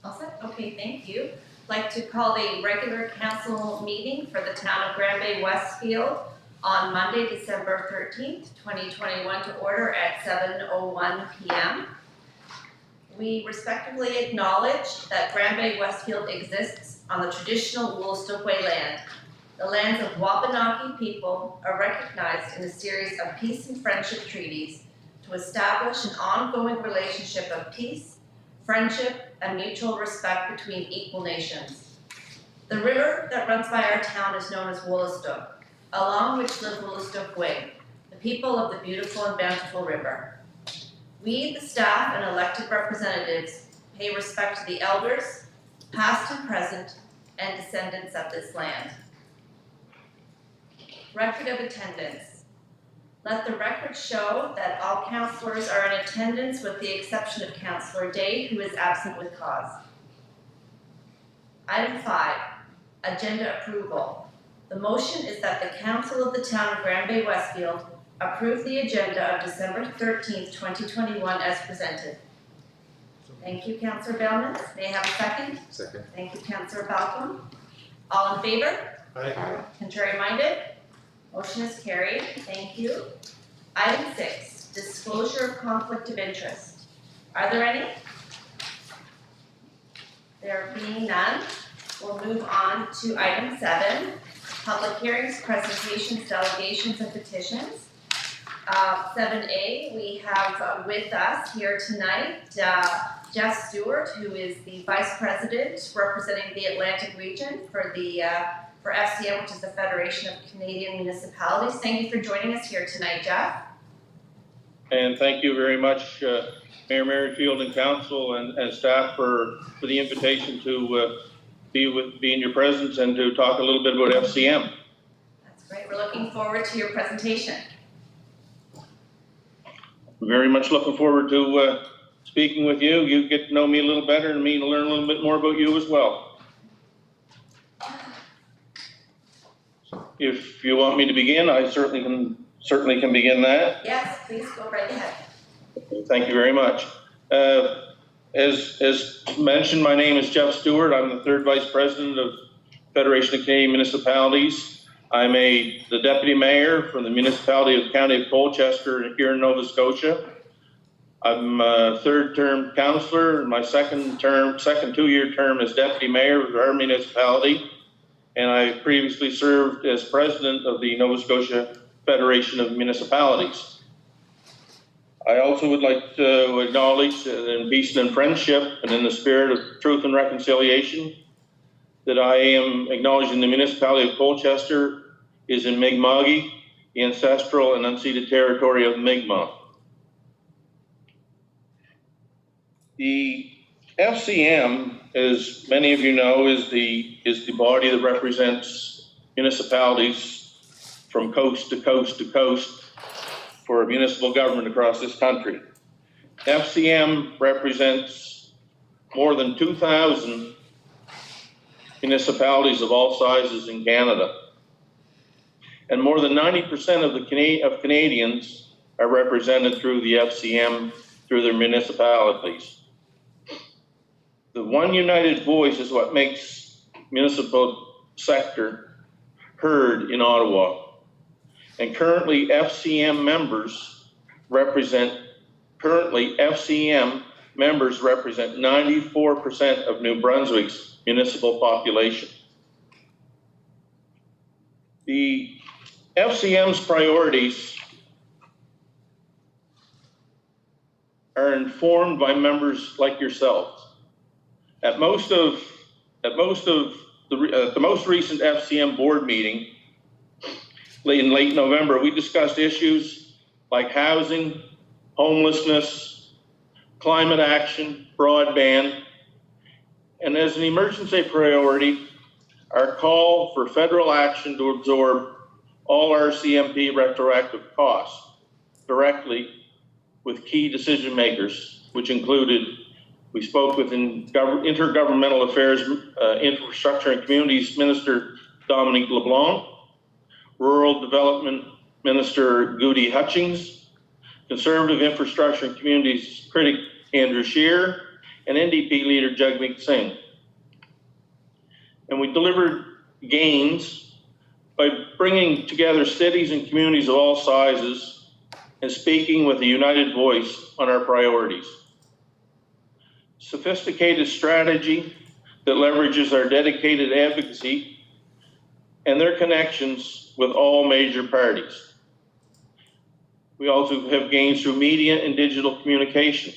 All set? Okay, thank you. I'd like to call the regular council meeting for the town of Bay-Westfield on Monday, December 13th, 2021 to order at 7:01 p.m. We respectfully acknowledge that Bay-Westfield exists on the traditional Woolstokwe land. The lands of Wabanaki people are recognized in a series of peace and friendship treaties to establish an ongoing relationship of peace, friendship, and mutual respect between equal nations. The river that runs by our town is known as Woolstook, along which live Woolstokwe, the people of the beautiful and bountiful river. We, the staff and elected representatives, pay respect to the elders, past and present, and descendants of this land. Record of attendance. Let the record show that all councillors are in attendance with the exception of Councillor Day, who is absent with cause. Item 5, agenda approval. The motion is that the Council of the Town of Bay-Westfield approve the agenda of December 13th, 2021 as presented. Thank you, Councillor Bellman. May I have a second? Second. Thank you, Councillor Balcom. All in favor? Aye. Contrary minded? Motion is carried. Thank you. Item 6, disclosure of conflict of interest. Are there any? There being none, we'll move on to item 7, public hearings, presentations, delegations, and petitions. 7A, we have with us here tonight Jeff Stewart, who is the Vice President representing the Atlantic region for FCM, which is the Federation of Canadian Municipalities. Thank you for joining us here tonight, Jeff. And thank you very much, Mayor Merrifield and Council and staff for the invitation to be in your presence and to talk a little bit about FCM. That's great. We're looking forward to your presentation. Very much looking forward to speaking with you. You get to know me a little better and me to learn a little bit more about you as well. If you want me to begin, I certainly can begin that. Yes, please go right ahead. Thank you very much. As mentioned, my name is Jeff Stewart. I'm the 3rd Vice President of Federation of Canadian Municipalities. I'm the Deputy Mayor for the municipality of County of Colchester here in Nova Scotia. I'm a 3rd-term councillor. My second 2-year term as Deputy Mayor of our municipality. And I previously served as President of the Nova Scotia Federation of Municipalities. I also would like to acknowledge that in peace and in friendship and in the spirit of truth and reconciliation that I am acknowledging the municipality of Colchester is in Mi'kmaq, the ancestral and unceded territory of Mi'kmaq. The FCM, as many of you know, is the body that represents municipalities from coast to coast to coast for municipal government across this country. FCM represents more than 2,000 municipalities of all sizes in Canada. And more than 90% of Canadians are represented through the FCM through their municipalities. The one united voice is what makes municipal sector heard in Ottawa. And currently FCM members represent 94% of New Brunswick's municipal population. The FCM's priorities are informed by members like yourselves. At the most recent FCM board meeting in late November, we discussed issues like housing, homelessness, climate action, broadband, and as an emergency priority, our call for federal action to absorb all RCMP retroactive costs directly with key decision makers, which included, we spoke with Intergovernmental Affairs, Infrastructure and Communities Minister Dominique LeBlanc, Rural Development Minister Goody Hutchings, Conservative Infrastructure and Communities critic Andrew Scheer, and NDP leader Jagmeet Singh. And we delivered gains by bringing together cities and communities of all sizes and speaking with a united voice on our priorities. Sophisticated strategy that leverages our dedicated advocacy and their connections with all major parties. We also have gains through media and digital communication,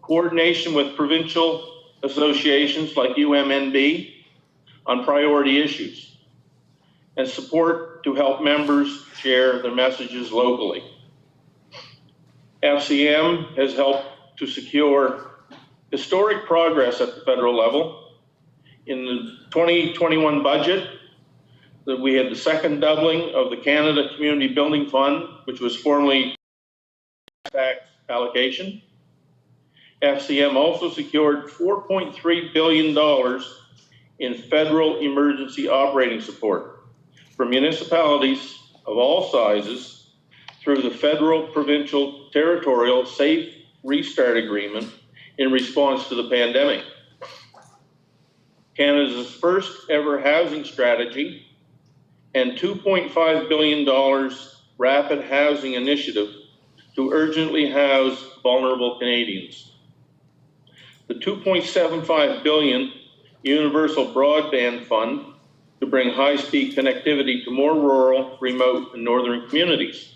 coordination with provincial associations like UMNB on priority issues, and support to help members share their messages locally. FCM has helped to secure historic progress at the federal level. In the 2021 budget, that we had the second doubling of the Canada Community Building Fund, which was formerly tax allocation. FCM also secured $4.3 billion in federal emergency operating support for municipalities of all sizes through the federal, provincial, territorial Safe Restart Agreement in response to the pandemic. Canada's first ever housing strategy and $2.5 billion rapid housing initiative to urgently house vulnerable Canadians. The $2.75 billion Universal Broadband Fund to bring high-speed connectivity to more rural, remote, and northern communities.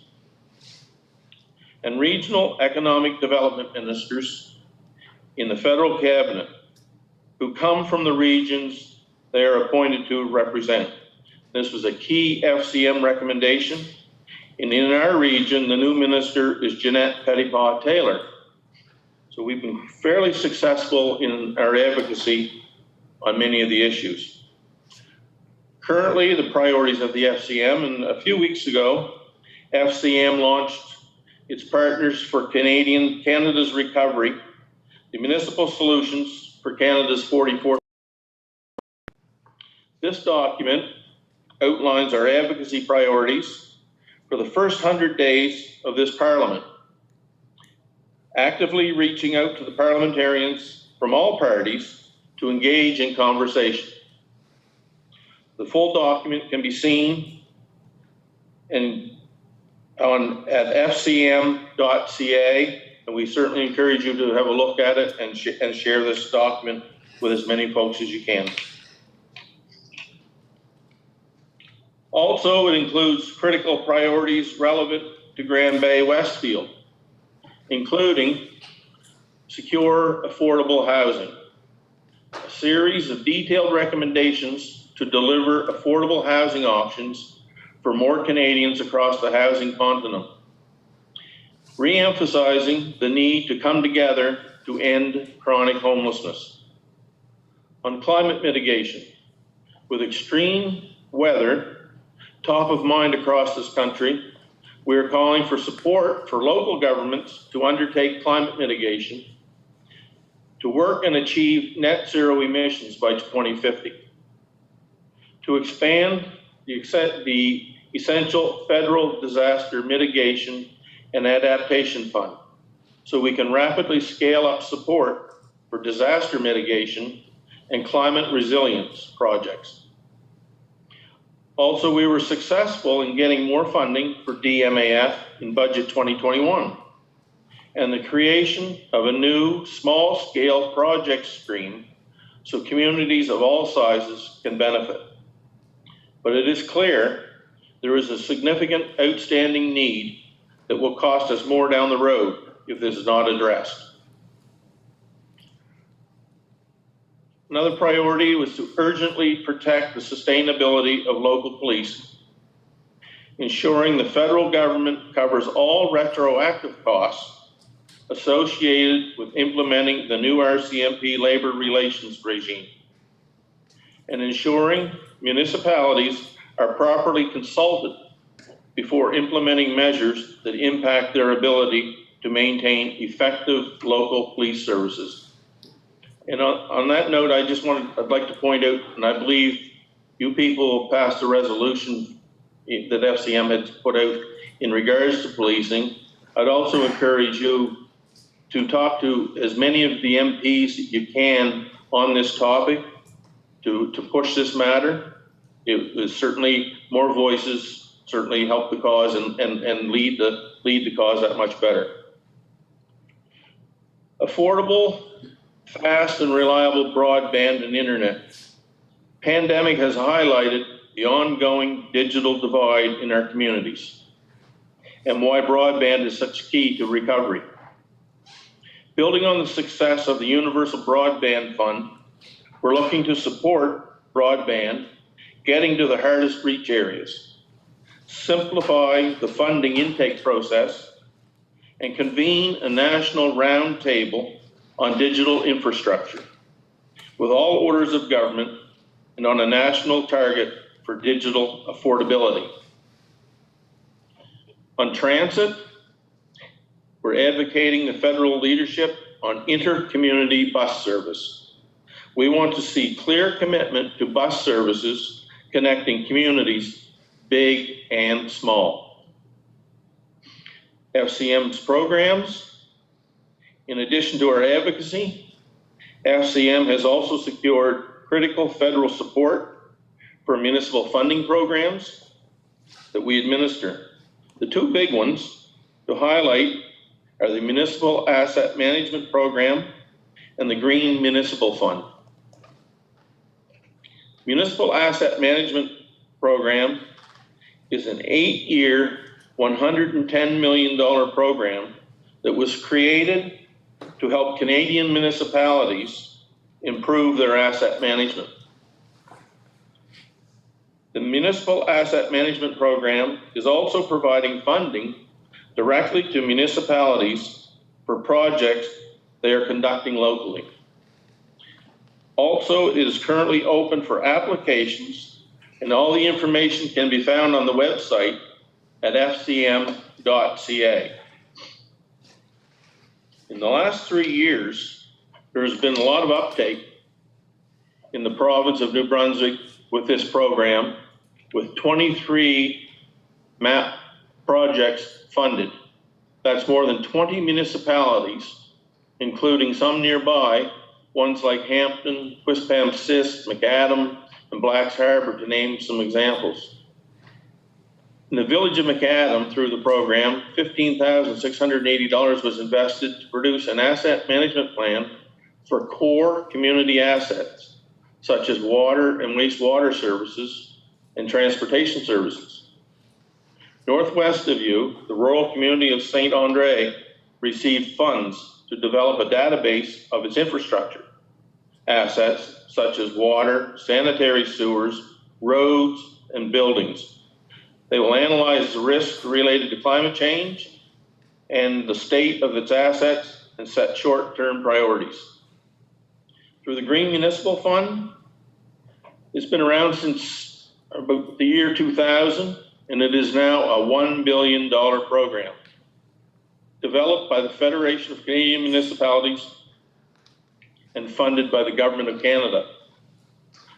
And regional economic development ministers in the federal cabinet who come from the regions they are appointed to represent. This was a key FCM recommendation. And in our region, the new minister is Jeanette Petitpas-Taylor. So we've been fairly successful in our advocacy on many of the issues. Currently, the priorities of the FCM, and a few weeks ago, FCM launched its Partners for Canada's Recovery, the Municipal Solutions for Canada's 44th. This document outlines our advocacy priorities for the first 100 days of this Parliament, actively reaching out to the parliamentarians from all parties to engage in conversation. The full document can be seen at fcm.ca, and we certainly encourage you to have a look at it and share this document with as many folks as you can. Also, it includes critical priorities relevant to Grand Bay-Westfield, including secure, affordable housing, a series of detailed recommendations to deliver affordable housing options for more Canadians across the housing continent, re-emphasizing the need to come together to end chronic homelessness. On climate mitigation, with extreme weather top of mind across this country, we are calling for support for local governments to undertake climate mitigation, to work and achieve net zero emissions by 2050, to expand the essential federal disaster mitigation and adaptation fund so we can rapidly scale up support for disaster mitigation and climate resilience projects. Also, we were successful in getting more funding for DMAF in budget 2021 and the creation of a new small-scale project stream so communities of all sizes can benefit. But it is clear there is a significant outstanding need that will cost us more down the road if this is not addressed. Another priority was to urgently protect the sustainability of local police, ensuring the federal government covers all retroactive costs associated with implementing the new RCMP labor relations regime, and ensuring municipalities are properly consulted before implementing measures that impact their ability to maintain effective local police services. And on that note, I'd like to point out, and I believe you people passed a resolution that FCM had put out in regards to policing. I'd also encourage you to talk to as many of the MPs that you can on this topic to push this matter. It was certainly more voices, certainly help the cause and lead the cause that much better. Affordable, fast and reliable broadband and internet. Pandemic has highlighted the ongoing digital divide in our communities and why broadband is such key to recovery. Building on the success of the Universal Broadband Fund, we're looking to support broadband getting to the hardest reach areas, simplify the funding intake process, and convene a national roundtable on digital infrastructure with all orders of government and on a national target for digital affordability. On transit, we're advocating the federal leadership on inter-community bus service. We want to see clear commitment to bus services connecting communities, big and small. FCM's programs, in addition to our advocacy, FCM has also secured critical federal support for municipal funding programs that we administer. The two big ones to highlight are the Municipal Asset Management Program and the Green Municipal Fund. Municipal Asset Management Program is an 8-year, $110 million program that was created to help Canadian municipalities improve their asset management. The Municipal Asset Management Program is also providing funding directly to municipalities for projects they are conducting locally. Also, it is currently open for applications, and all the information can be found on the website at fcm.ca. In the last 3 years, there has been a lot of uptake in the province of New Brunswick with this program, with 23 MAP projects funded. That's more than 20 municipalities, including some nearby, ones like Hampton, Quispamsis, McAdam, and Blacks Harbour, to name some examples. In the village of McAdam, through the program, $15,680 was invested to produce an asset management plan for core community assets, such as water and wastewater services and transportation services. Northwest of you, the rural community of St. Andre received funds to develop a database of its infrastructure assets, such as water, sanitary sewers, roads, and buildings. They will analyze the risks related to climate change and the state of its assets and set short-term priorities. Through the Green Municipal Fund, it's been around since about the year 2000, and it is now a $1 billion program developed by the Federation of Canadian Municipalities and funded by the Government of Canada.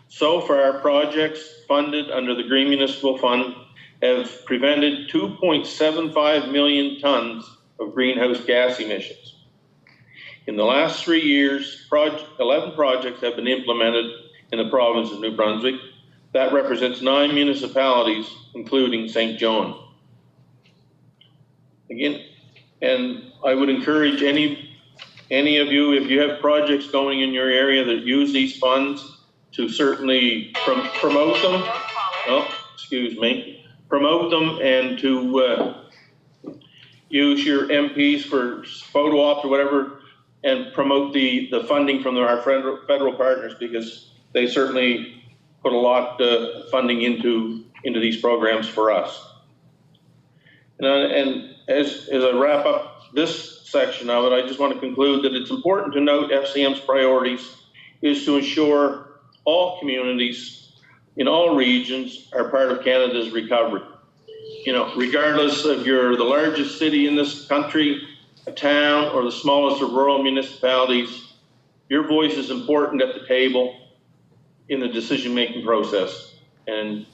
So far, projects funded under the Green Municipal Fund have prevented 2.75 million tons of greenhouse gas emissions. In the last 3 years, 11 projects have been implemented in the province of New Brunswick. That represents 9 municipalities, including St. John. Again, and I would encourage any of you, if you have projects going in your area that use these funds, to certainly promote them. Oh, excuse me. Promote them and to use your MPs for photo ops or whatever, and promote the funding from our federal partners, because they certainly put a lot of funding into these programs for us. And as I wrap up this section of it, I just want to conclude that it's important to note FCM's priorities is to ensure all communities in all regions are part of Canada's recovery. You know, regardless of the largest city in this country, a town, or the smallest of rural municipalities, your voice is important at the table in the decision-making process, and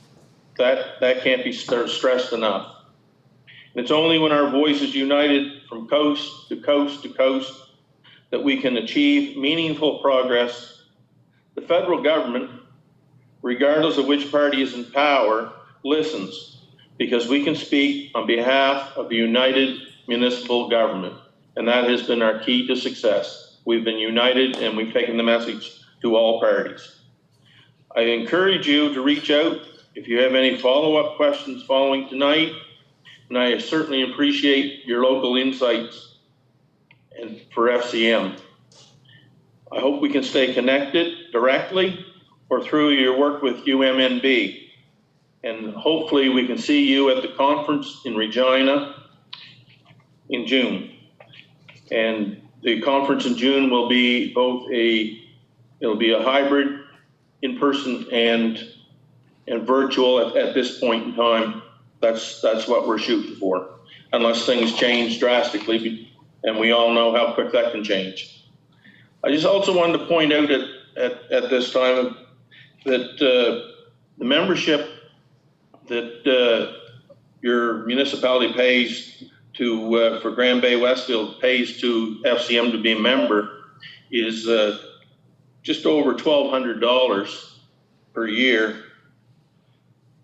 that can't be stressed enough. And it's only when our voice is united from coast to coast to coast that we can achieve meaningful progress. The federal government, regardless of which party is in power, listens, because we can speak on behalf of the united municipal government. And that has been our key to success. We've been united and we've taken the message to all parties. I encourage you to reach out if you have any follow-up questions following tonight, and I certainly appreciate your local insights and for FCM. I hope we can stay connected directly or through your work with UMNB. And hopefully we can see you at the conference in Regina in June. And the conference in June will be it'll be a hybrid, in-person and virtual at this point in time. That's what we're shooting for, unless things change drastically, and we all know how quick that can change. I just also wanted to point out at this time that the membership that your municipality pays to for Grand Bay-Westfield pays to FCM to be a member is just over $1,200 per year.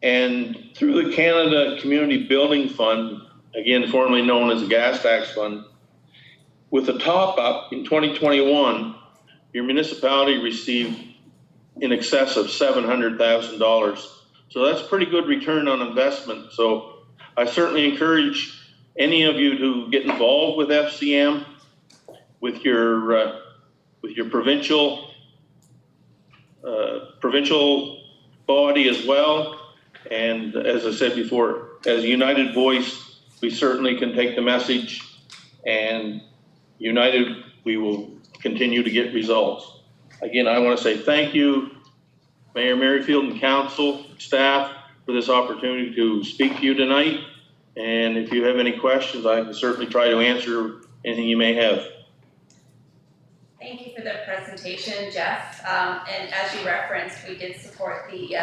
And through the Canada Community Building Fund, again formerly known as the Gas Tax Fund, with a top-up in 2021, your municipality received in excess of $700,000. So that's pretty good return on investment. So I certainly encourage any of you to get involved with FCM, with your provincial body as well. And as I said before, as a united voice, we certainly can take the message, and united, we will continue to get results. Again, I want to say thank you, Mayor Merrifield and council staff, for this opportunity to speak to you tonight. And if you have any questions, I can certainly try to answer anything you may have. Thank you for the presentation, Jeff. And as you referenced, we did support the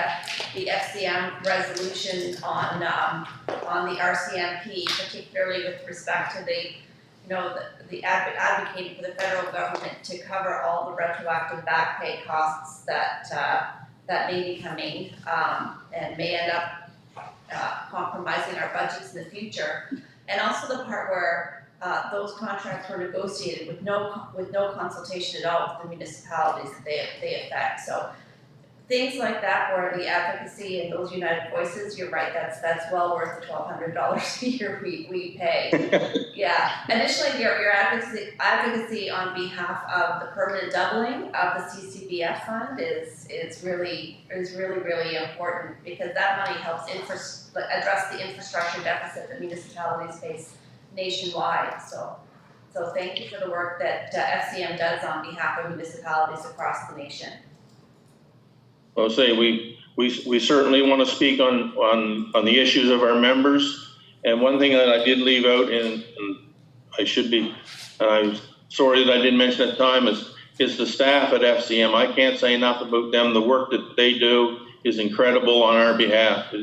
FCM resolution on the RCMP, particularly with respect to the advocating for the federal government to cover all the retroactive back pay costs that may be coming and may end up compromising our budgets in the future. And also the part where those contracts were negotiated with no consultation at all with the municipalities that they affect. So things like that, where the advocacy and those united voices, you're right, that's well worth the $1,200 a year we pay. Yeah. Additionally, your advocacy on behalf of the permanent doubling of the CCBF fund is really important, because that money helps address the infrastructure deficit that municipalities face nationwide. So thank you for the work that FCM does on behalf of municipalities across the nation. I'll say we certainly want to speak on the issues of our members. And one thing that I did leave out, and I'm sorry that I didn't mention at the time, is the staff at FCM. I can't say enough about them. The work that they do is incredible on our behalf.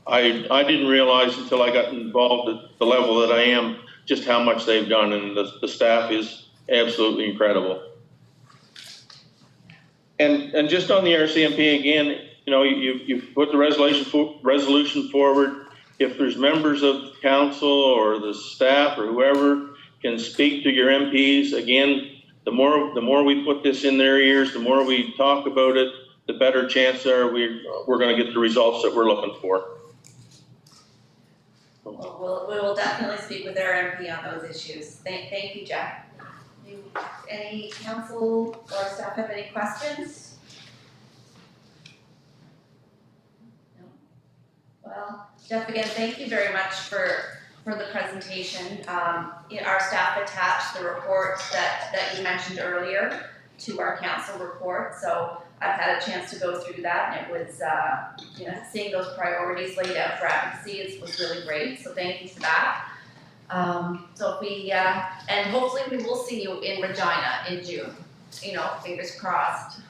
I didn't realize until I got involved at the level that I am just how much they've done, and the staff is absolutely incredible. And just on the RCMP again, you put the resolution forward. If there's members of council or the staff or whoever can speak to your MPs, again, the more we put this in their ears, the more we talk about it, the better chance are we're going to get the results that we're looking for. Well, we will definitely speak with our MP on those issues. Thank you, Jeff. Do any council or staff have any questions? No. Well, Jeff, again, thank you very much for the presentation. Our staff attached the report that you mentioned earlier to our council report, so I've had a chance to go through that, and it was, seeing those priorities laid out for advocacy was really great. So thank you for that. So and hopefully we will see you in Regina in June. Fingers crossed.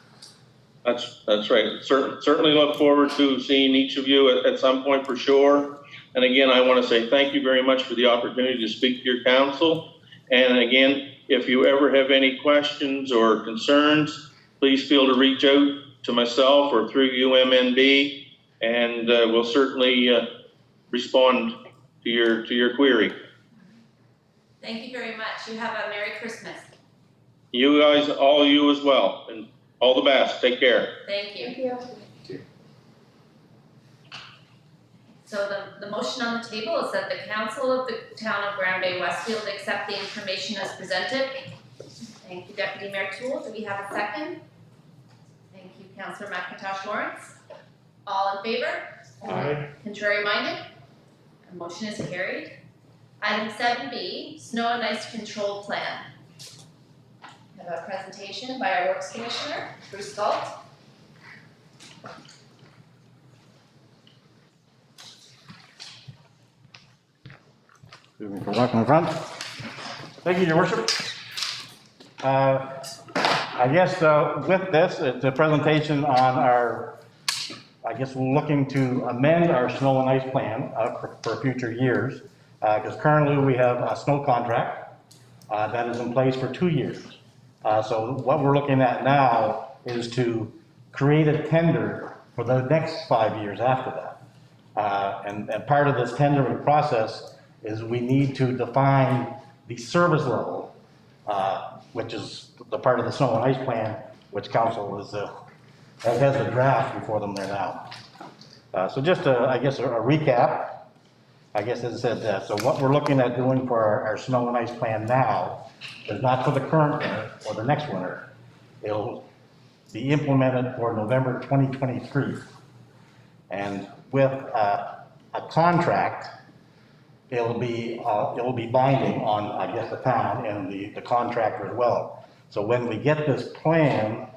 That's right. Certainly look forward to seeing each of you at some point for sure. And again, I want to say thank you very much for the opportunity to speak to your council. And again, If you ever have any questions or concerns, please feel to reach out to myself or through UMNB, and we'll certainly respond to your query. Thank you very much. You have a Merry Christmas. You guys, all of you as well, and all the best. Take care. Thank you. Thank you. So the motion on the table is that the council of the town of Grand Bay-Westfield accept the information as presented. Thank you, Deputy Mayor Toole. Do we have a second? Thank you, Councillor McIntosh Lawrence. All in favor? Aye. Contrary minded? The motion is carried. Item 7B, Snow and Ice Control Plan. We have a presentation by our Works Commissioner, Bruce Galt. Moving for walk in the front. Thank you, Your Worship. I guess with this, it's a presentation on our, I guess we're looking to amend our snow and ice plan for future years. Because currently we have a snow contract that is in place for 2 years. So what we're looking at now is to create a tender for the next 5 years after that. And part of this tendering process is we need to define the service level, which is the part of the snow and ice plan, which council is, has a draft before them there now. So just I guess a recap. I guess as I said, so what we're looking at doing for our snow and ice plan now is not for the current winter or the next winter. It'll be implemented for November 2023. And with a contract, it'll be binding on, I guess, the town and the contractor as well. So when we get this plan,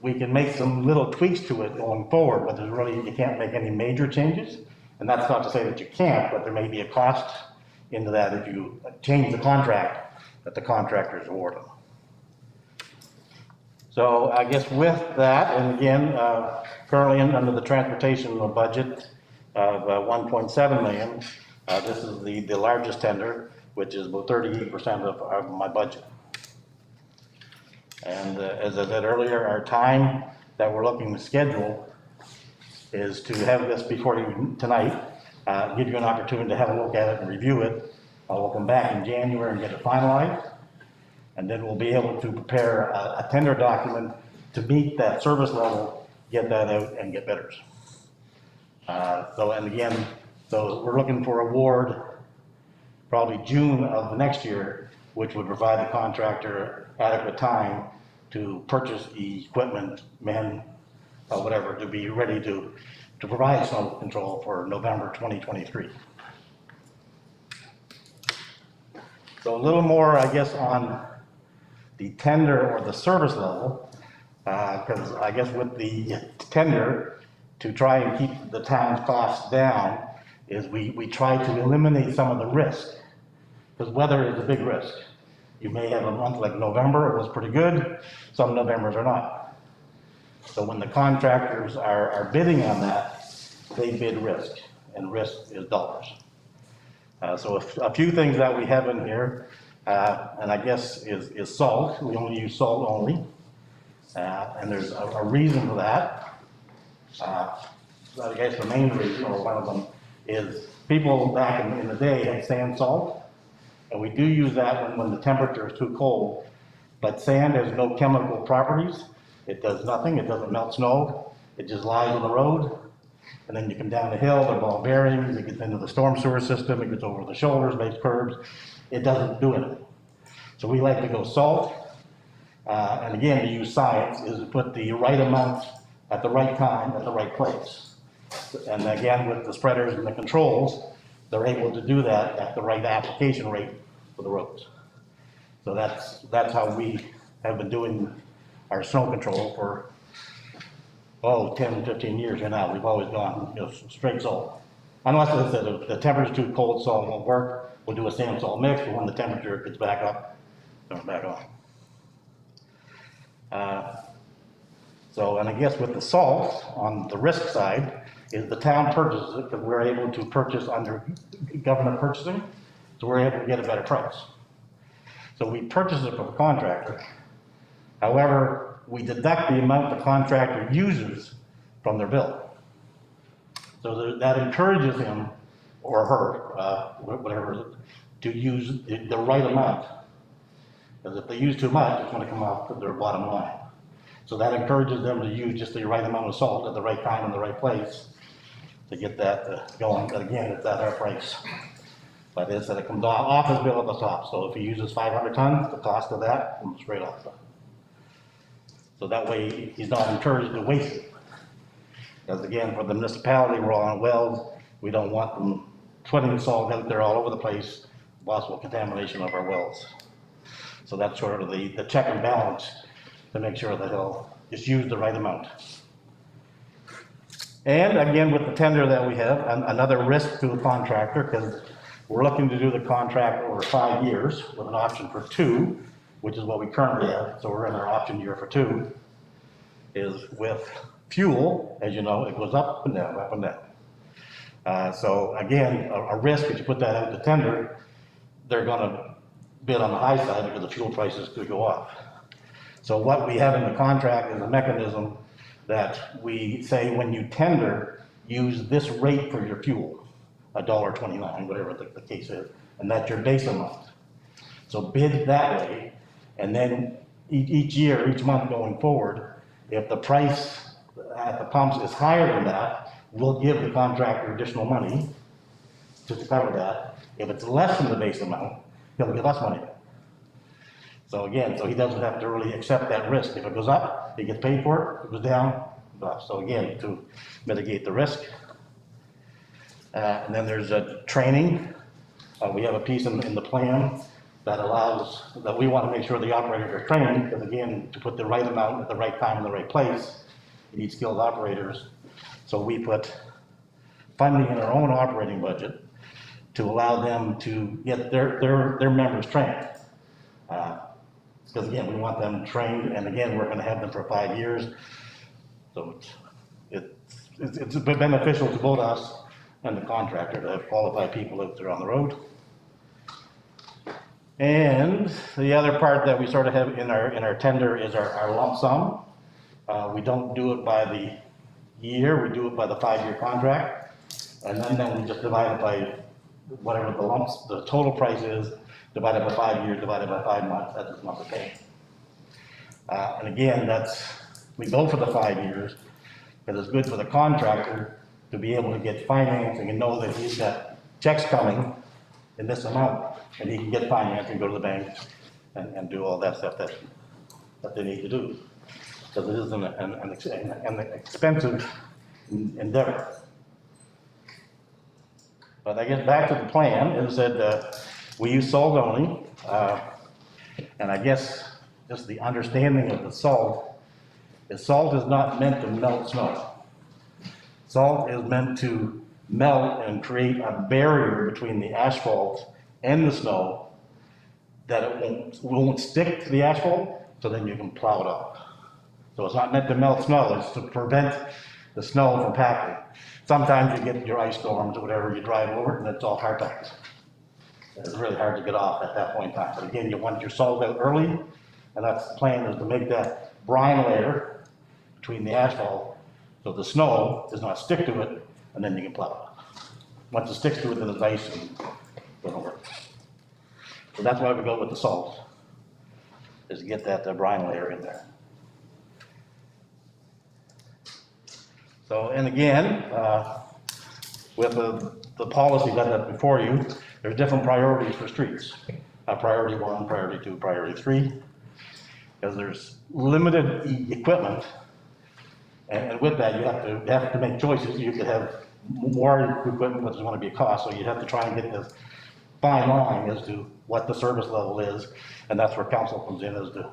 we can make some little tweaks to it going forward, but there's really, you can't make any major changes. And that's not to say that you can't, but there may be a cost into that if you change the contract that the contractor is awarded. So I guess with that, and again, currently under the transportation budget of 1.7 million, this is the largest tender, which is about 38% of my budget. And as I said earlier, our time that we're looking to schedule is to have this before you tonight, give you an opportunity to have a look at it and review it. We'll come back in January and get it finalized. And then we'll be able to prepare a tender document to meet that service level, get that out and get bidders. And again, so we're looking for award probably June of the next year, which would provide the contractor adequate time to purchase the equipment, men, whatever, to be ready to provide snow control for November 2023. So a little more, I guess, on the tender or the service level, because I guess with the tender, to try and keep the town's costs down, is we try to eliminate some of the risk, because weather is a big risk. You may have a month like November, it was pretty good, some Novembers are not. So when the contractors are bidding on that, they bid risk, and risk is dollars. So a few things that we have in here, and I guess is salt. We only use salt only, and there's a reason for that. I guess the main reason, or one of them, is people back in the day had sand salt, and we do use that when the temperature is too cold. But sand has no chemical properties. It does nothing. It doesn't melt snow. It just lies on the road. And then you come down the hill, there are ball bearings, it gets into the storm sewer system, it gets over the shoulders, makes curbs. It doesn't do anything. So we like to go salt. And again, to use science, is to put the right amount at the right time, at the right place. And again, with the spreaders and the controls, they're able to do that at the right application rate for the roads. So that's how we have been doing our snow control for 10, 15 years here now. We've always gone, straight salt. Unless the temperature's too cold, salt won't work. We'll do a sand salt mix, but when the temperature gets back up, turn it back on. And I guess with the salt, on the risk side, is the town purchases it because we're able to purchase under government purchasing, so we're able to get a better price. So we purchase it from the contractor. However, we deduct the amount the contractor uses from their bill. So that encourages him or her, whatever, to use the right amount. Because if they use too much, it's going to come off their bottom line. So that encourages them to use just the right amount of salt at the right time in the right place to get that going. But again, it's at our price. But it's that it comes off his bill at the top. So if he uses 500 tons, the cost of that comes straight off. So that way he's not encouraged to waste it. Because again, for the municipality, we're all on wells. We don't want them putting salt out there all over the place, possible contamination of our wells. So that's sort of the check and balance to make sure that he'll just use the right amount. And again, with the tender that we have, another risk to the contractor, because we're looking to do the contract over 5 years with an option for 2, which is what we currently have. So we're in our option year for 2, is with fuel, as you know, it goes up and down, up and down. So again, a risk, if you put that out to tender, they're gonna bid on the high side because the fuel prices could go up. So what we have in the contract is a mechanism that we say when you tender, use this rate for your fuel, $1.29, whatever the case is, and that's your base amount. So bid that way, and then each year, each month going forward, if the price at the pumps is higher than that, we'll give the contractor additional money to cover that. If it's less than the base amount, he'll give us money. So again, so he doesn't have to really accept that risk. If it goes up, he gets paid for it. If it goes down, it goes up. So again, to mitigate the risk. And then there's a training. We have a piece in the plan that allows, that we want to make sure the operators are trained, because again, to put the right amount at the right time in the right place, you need skilled operators. So we put funding in our own operating budget to allow them to get their members trained. Because again, we want them trained, and again, we're going to have them for 5 years. So it's beneficial to both us and the contractor to have qualified people out there on the road. And the other part that we sort of have in our tender is our lump sum. We don't do it by the year, we do it by the 5-year contract. And then we just divide it by whatever the total price is, divided by 5 years, divided by 5 months, that's his monthly pay. And again, we go for the 5 years, because it's good for the contractor to be able to get financing and know that he's got checks coming in this amount, and he can get financing, go to the bank, and do all that stuff that they need to do. Because it is an expensive endeavor. But I guess back to the plan, is that we use salt only, and I guess just the understanding of the salt is not meant to melt snow. Salt is meant to melt and create a barrier between the asphalt and the snow, that it won't stick to the asphalt, so then you can plow it off. So it's not meant to melt snow, it's to prevent the snow from packing. Sometimes you get your ice storms or whatever, you drive over it and it's all hard packed. It's really hard to get off at that point in time. But again, you want your salt out early, and that's the plan, is to make that brine layer between the asphalt so the snow does not stick to it, and then you can plow it. Once it sticks to it, then it's ice and it doesn't work. So that's why we go with the salt, is to get that brine layer in there. So, and again, with the policy that I have before you, there's different priorities for streets. Priority 1, priority 2, priority 3, because there's limited equipment, and with that you have to make choices. You could have more equipment, but there's going to be a cost, so you have to try and get this fine line as to what the service level is, and that's where council comes in, as to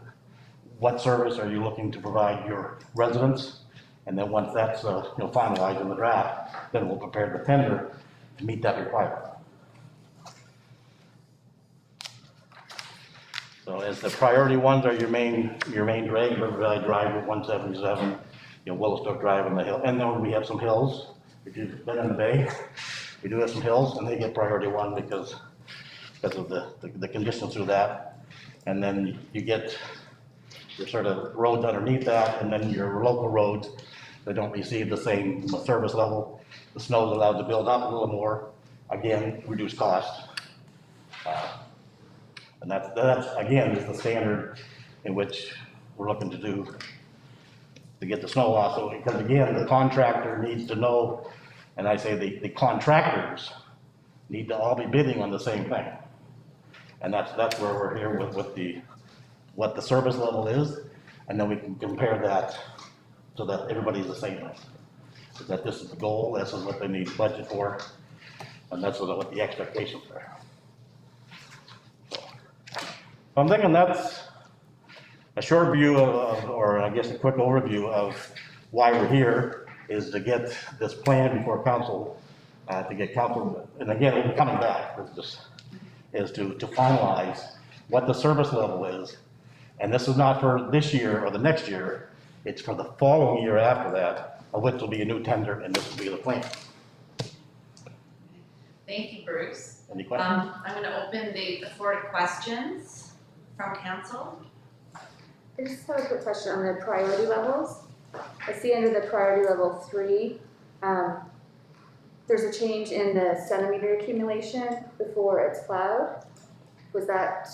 what service are you looking to provide your residents. And then once that's finalized in the draft, then we'll prepare the tender to meet that requirement. So as the priority ones are your main drag, River Valley Drive, Route 177, Willowstoke Drive and the hill. And then we have some hills. If you've been in the Bay, we do have some hills, and they get priority 1 because of the conditions through that. And then you get your sort of roads underneath that, and then your local roads, they don't receive the same service level. The snow is allowed to build up a little more, again, reduce cost. And that's again, is the standard in which we're looking to do to get the snow off. So, because again, the contractor needs to know, and I say the contractors need to all be bidding on the same thing. And that's where we're here with what the service level is, and then we can compare that so that everybody's the same. So that this is the goal, this is what they need budget for, and that's what the expectations are. So, I'm thinking that's a short view of, or I guess a quick overview of why we're here, is to get this plan before council, to get council, and again, we'll be coming back, is to finalize what the service level is. And this is not for this year or the next year, it's for the following year after that, of which will be a new tender, and this will be the plan. Thank you, Bruce. Any questions? I'm gonna open the floor to questions from council. I just have a quick question on the priority levels. I see under the priority level 3, there's a change in the centimeter accumulation before it's plowed. Was that?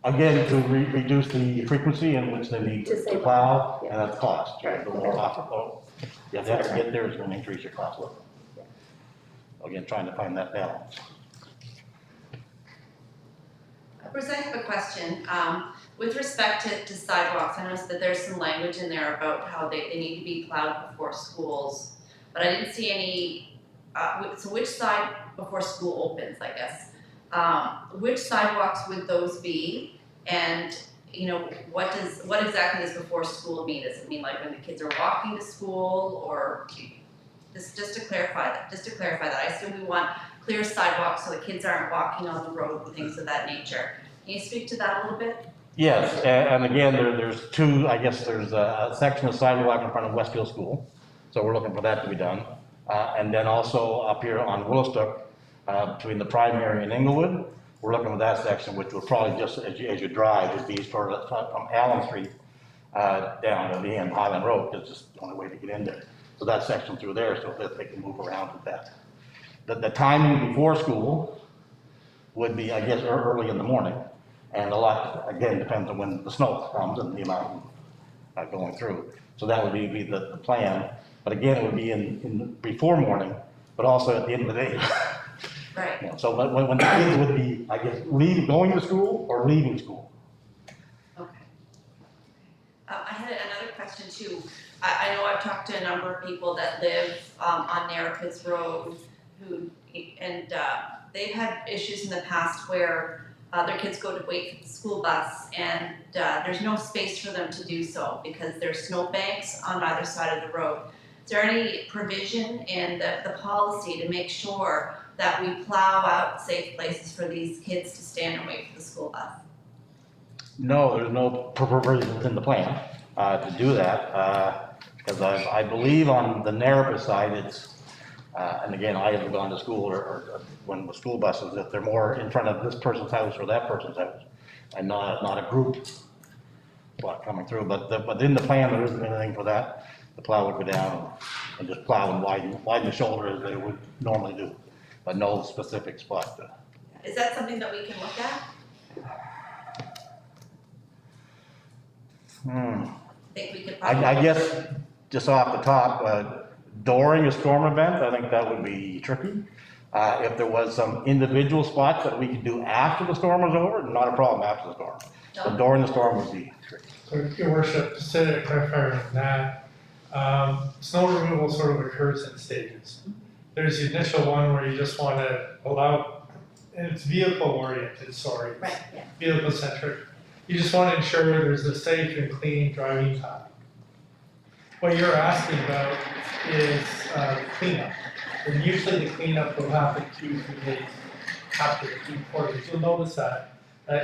Again, to reduce the frequency in which they need to plow, and that's cost. Right. The more often, you have to get there, it's going to increase your cost a little. Again, trying to find that balance. Bruce, I have a question. With respect to sidewalks, I noticed that there's some language in there about how they need to be plowed before schools, but I didn't see any, so which side before school opens, I guess? Which sidewalks would those be? And, you know, what exactly does before school mean? Does it mean like when the kids are walking to school, or just to clarify that, I assume we want clear sidewalks so the kids aren't walking on the road and things of that nature. Can you speak to that a little bit? Yes, and again, there's two, I guess there's a section of sidewalk in front of Westfield School, so we're looking for that to be done. And then also up here on Willowstock, between the primary and Inglewood, we're looking at that section, which will probably just, as you drive, would be sort of from Allen Street down to the end Highland Road, because it's the only way to get in there. So that section through there, so that they can move around with that. The timing before school would be, I guess, early in the morning. And a lot, again, depends on when the snow comes and the amount going through. So that would be the plan. But again, it would be in before morning, but also at the end of the day. Right. Yeah, so when the kids would be, I guess, going to school or leaving school. Okay. I had another question too. I know I've talked to a number of people that live on Narrapis Road and they've had issues in the past where their kids go to wait for the school bus and there's no space for them to do so because there's snowbanks on either side of the road. Is there any provision in the policy to make sure that we plow out safe places for these kids to stand and wait for the school bus? No, there's no provision within the plan to do that. Because I believe on the Narrapis side, it's, and again, I haven't gone to school or when the school buses, if they're more in front of this person's house or that person's house, and not a group coming through. But in the plan, there isn't anything for that. The plow would go down and just plow and widen the shoulder as they would normally do, but no specific spot. Is that something that we can look at? Think we could probably. I guess just off the top, during a storm event, I think that would be tricky. If there was some individual spots that we could do after the storm was over, not a problem after the storm. No. But during the storm would be tricky. So, Your Worship, just to clarify on that, snow removal sort of occurs in stages. There's the initial one where you just want to allow, and it's vehicle oriented, sorry, Right, yeah. vehicle centric. You just want to ensure there's a safe and clean driving path. What you're asking about is cleanup. And usually the cleanup will happen 2-3 days after the before. You'll notice that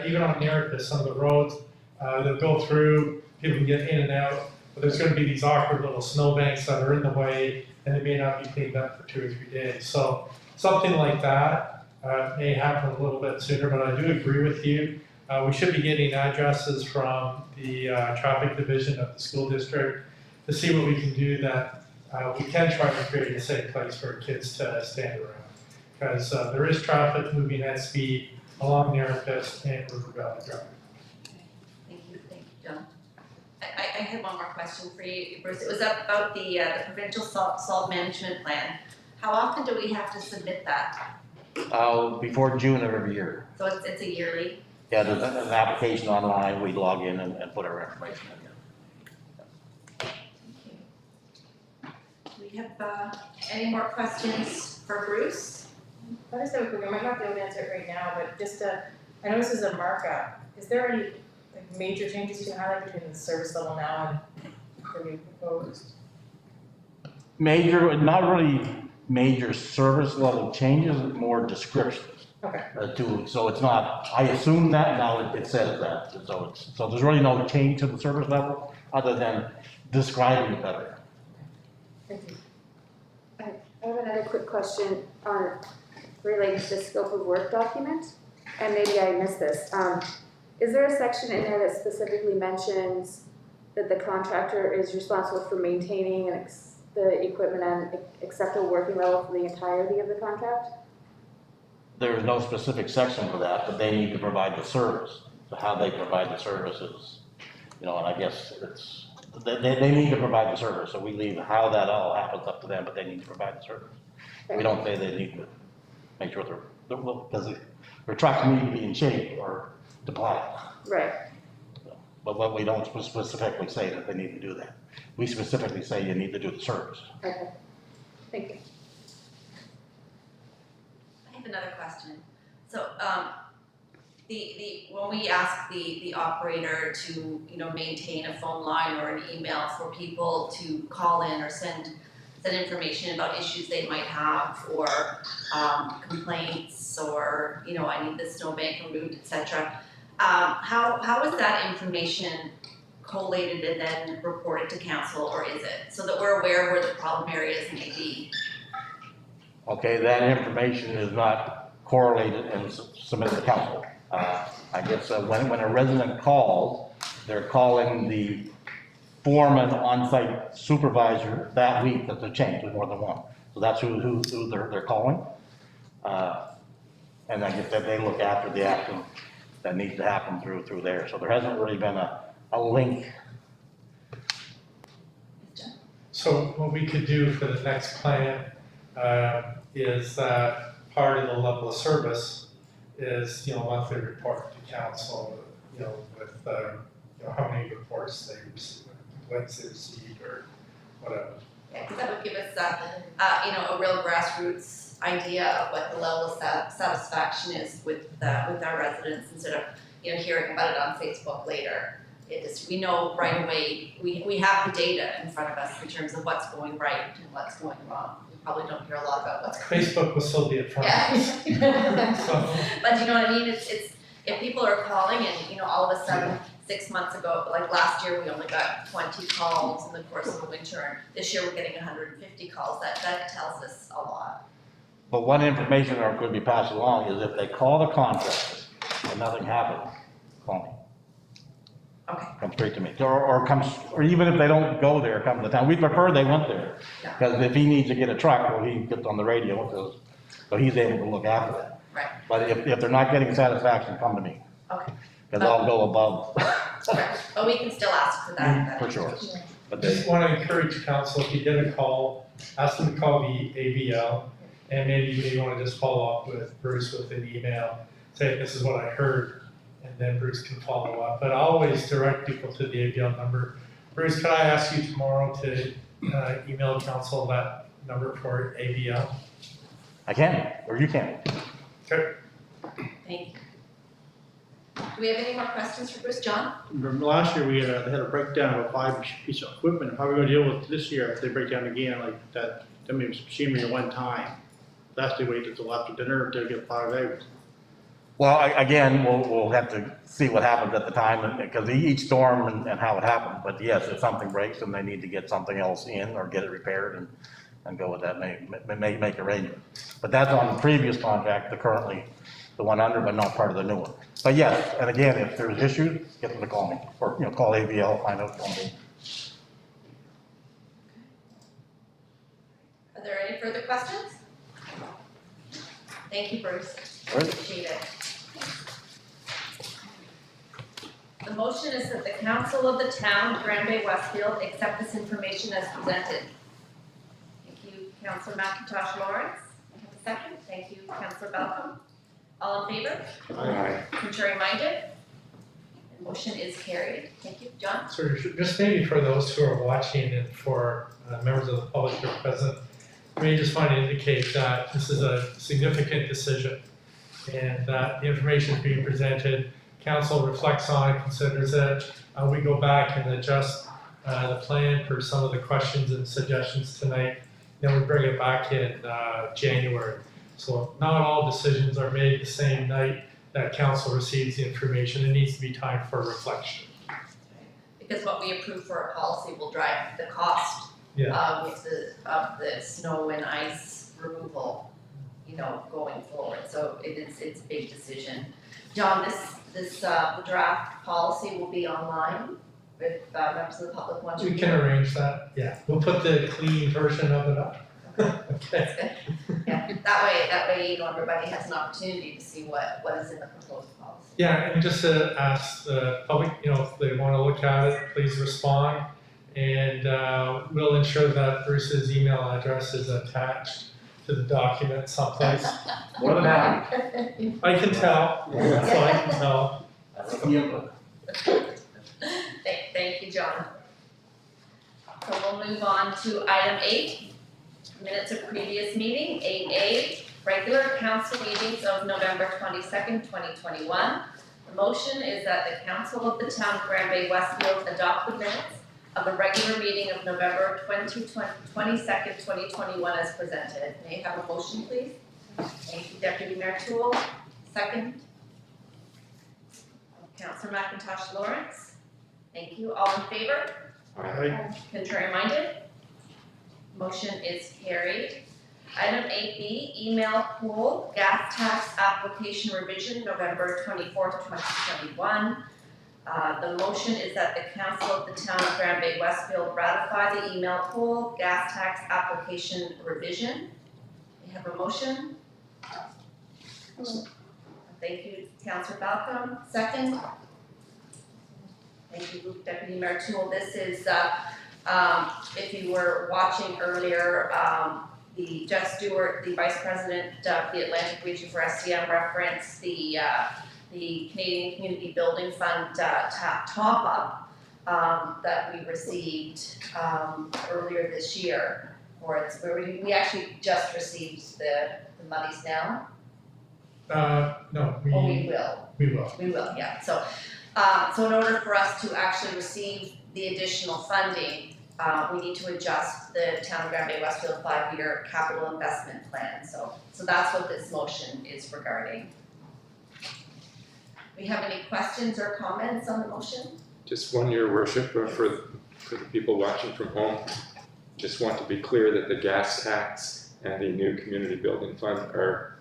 even on Narrapis, some of the roads, they'll go through, people can get in and out, but there's going to be these awkward little snowbanks that are in the way, and they may not be cleaned up for 2 or 3 days. So something like that may happen a little bit sooner, but I do agree with you We should be getting addresses from the traffic division of the school district to see what we can do that we can try to create a safe place for kids to stand around. Because there is traffic moving at speed along Narrowfist and River Valley Drive. Thank you, John. I had one more question for you, Bruce. It was about the provincial salt management plan. How often do we have to submit that? Before June of every year. So it's a yearly? Yeah, there's an application online, we log in and put our information in. Do we have any more questions for Bruce? I just have a quick, I might not be able to answer it right now, but just I know this is a markup. Is there any like major changes you can highlight between the service level now and the new proposed? Major, not really major service level changes, more descriptions. Okay. So it's not, I assume that, now it says that, so there's really no change to the service level, other than describing it better. Thank you. I have another quick question on related to the scope of work document, and maybe I missed this. Is there a section in there that specifically mentions that the contractor is responsible for maintaining the equipment and acceptable working level for the entirety of the contract? There is no specific section for that, but they need to provide the service. So how they provide the services, and I guess it's, they need to provide the service, so we leave how that all happens up to them, but they need to provide the service. We don't say they need to make sure because their trucks need to be in shape or to plow. Right. But we don't specifically say that they need to do that. We specifically say you need to do the service. Okay. Thank you. I have another question. So, when we ask the operator to, maintain a phone line or an email for people to call in or send information about issues they might have, or complaints, or, I need the snowbank removed, etc. How is that information collated and then reported to council, or is it? So that we're aware where the problem areas may be. Okay, that information is not correlated and submitted to council. I guess when a resident calls, they're calling the foreman on-site supervisor that week that the change with more than one. So that's who they're calling. And I guess that they look after the action that needs to happen through there. So there hasn't really been a link. So what we could do for the next plan is that part of the level of service is, monthly report to council, with, how many reports they received, complaints they received, or whatever. Yeah, because that would give us a real grassroots idea of what the level of satisfaction is with our residents, instead of, hearing about it on Facebook later. We know right away, we have the data in front of us in terms of what's going right and what's going wrong. We probably don't hear a lot about what's going Facebook will still be in front of us. Yeah. So, But you know what I mean? It's if people are calling and, all of a sudden, 6 months ago, like last year, we only got 20 calls in the course of the winter, and this year we're getting 150 calls. That tells us a lot. But one information that could be passed along is if they call the contractor and nothing happens, call me. Okay. Come straight to me, or even if they don't go there, come to town. We prefer they went there, because if he needs to get a truck, well, he gets on the radio, so he's able to look after that. Right. But if they're not getting satisfaction, come to me, Okay. because I'll go above. Right. But we can still ask for that. For sure. But I just want to encourage council, if you get a call, ask them to call the ABL, and maybe you want to just follow up with Bruce with an email, say, this is what I heard, and then Bruce can follow up. But always direct people to the ABL number. Bruce, could I ask you tomorrow to email council that number for ABL? I can, or you can. Okay. Thank you. Do we have any more questions for Bruce? John? Remember last year, we had a breakdown of 5 pieces of equipment. How are we gonna deal with this year if they break down again like that? That means machinery at one time. That's the wait until after dinner to get 5 hours. Well, again, we'll have to see what happens at the time, because each storm and how it happened. But yes, if something breaks and they need to get something else in or get it repaired and go with that, make arrangements. But that's on the previous contract. The currently, the one under, but not part of the new one. But yes, and again, if there's issues, get them to call me, or, call AVL, find out from me. Are there any further questions? Thank you, Bruce. All right. Appreciate it. The motion is that the council of the town, Grand Bay-Westfield, accept this information as presented. Thank you, Councillor McIntosh Lawrence. Have a second. Thank you, Councillor Balcom. All in favor? Aye. Contrary minded? The motion is carried. Thank you. John? So just maybe for those who are watching and for members of the public who are present, we just want to indicate that this is a significant decision and that the information is being presented, council reflects on it, considers it. We go back and adjust the plan for some of the questions and suggestions tonight. Then we bring it back in January. So not all decisions are made the same night that council receives the information. It needs to be time for reflection. Because what we approve for a policy will drive the cost Yeah. of the snow and ice removal, going forward. So it's a big decision. John, this draft policy will be online if members of the public want to. We can arrange that, yeah. We'll put the clean version of it up. Okay. Yeah, that way, everybody has an opportunity to see what is in the proposed policy. Yeah, and just to ask the public, if they want to look at it, please respond. And we'll ensure that Bruce's email address is attached to the document someplace. More than happy. I can tell, so I can tell. That's the input. Thank you, John. So we'll move on to item 8, minutes of previous meeting. 8A, regular council meetings of November 22nd, 2021. The motion is that the council of the town of Grand Bay-Westfield adopt the minutes of the regular meeting of November 22nd, 2021 as presented. May I have a motion, please? Thank you, Deputy Mayor Toole. Second. Councillor McIntosh Lawrence. Thank you. All in favor? Aye. Contrary minded? Motion is carried. Item 8B, email poll, gas tax application revision, November 24th, 2021. The motion is that the council of the town of Grand Bay-Westfield ratify the email poll, gas tax application revision. We have a motion. Thank you, Councillor Balcom. Second. Thank you, Deputy Mayor Toole. This is, if you were watching earlier, the Jeff Stewart, the Vice President of the Atlantic Region for SCM, referenced the Canadian Community Building Fund top-up that we received earlier this year. We actually just received the monies now. No, we will. We will. We will, yeah. So in order for us to actually receive the additional funding, we need to adjust the Town of Grand Bay-Westfield 5-year capital investment plan. So that's what this motion is regarding. We have any questions or comments on the motion? Just one, Your Worship, for the people watching from home, just want to be clear that the gas tax and the new community building fund are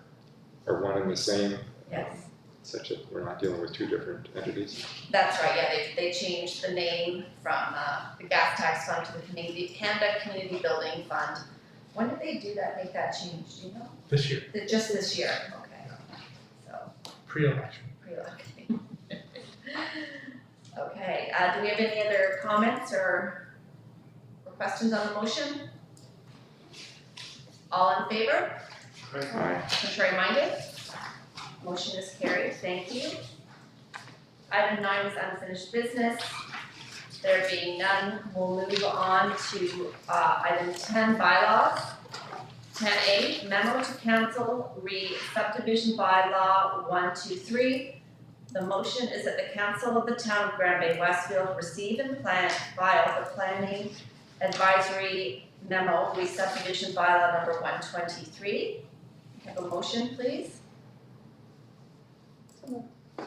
one and the same, Yes. such that we're not dealing with two different entities. That's right, yeah, they changed the name from the gas tax fund to the Canada Community Building Fund. When did they do that, make that change, do you know? This year, Just this year, okay. So, pre-election. pre-election. Okay, do we have any other comments or questions on the motion? All in favor? Aye. Contrary minded? Motion is carried, thank you. Item 9 is unfinished business. There being none, we'll move on to item 10, bylaws. 10A, memo to council, re-subdivision bylaw 123. The motion is that the council of the town of Grand Bay-Westfield receive and file the planning advisory memo, re-subdivision bylaw number 123. Have a motion, please.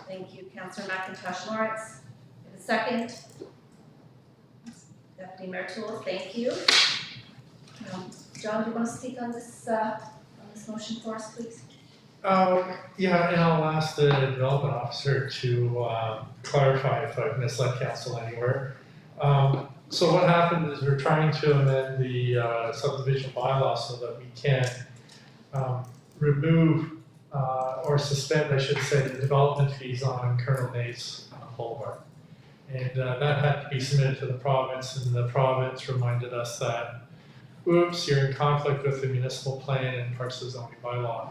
Thank you, Councillor McIntosh Lawrence. Have a second. Deputy Mayor Toole, thank you. John, do you want to speak on this motion for us, please? Yeah, and I'll ask the development officer to clarify if I've misled council anywhere. So what happened is we're trying to amend the subdivision bylaw so that we can remove or suspend, I should say, the development fees on Colonel Mays Boulevard. And that had to be submitted to the province, and the province reminded us that, oops, you're in conflict with the municipal plan and parts of the zoning bylaw.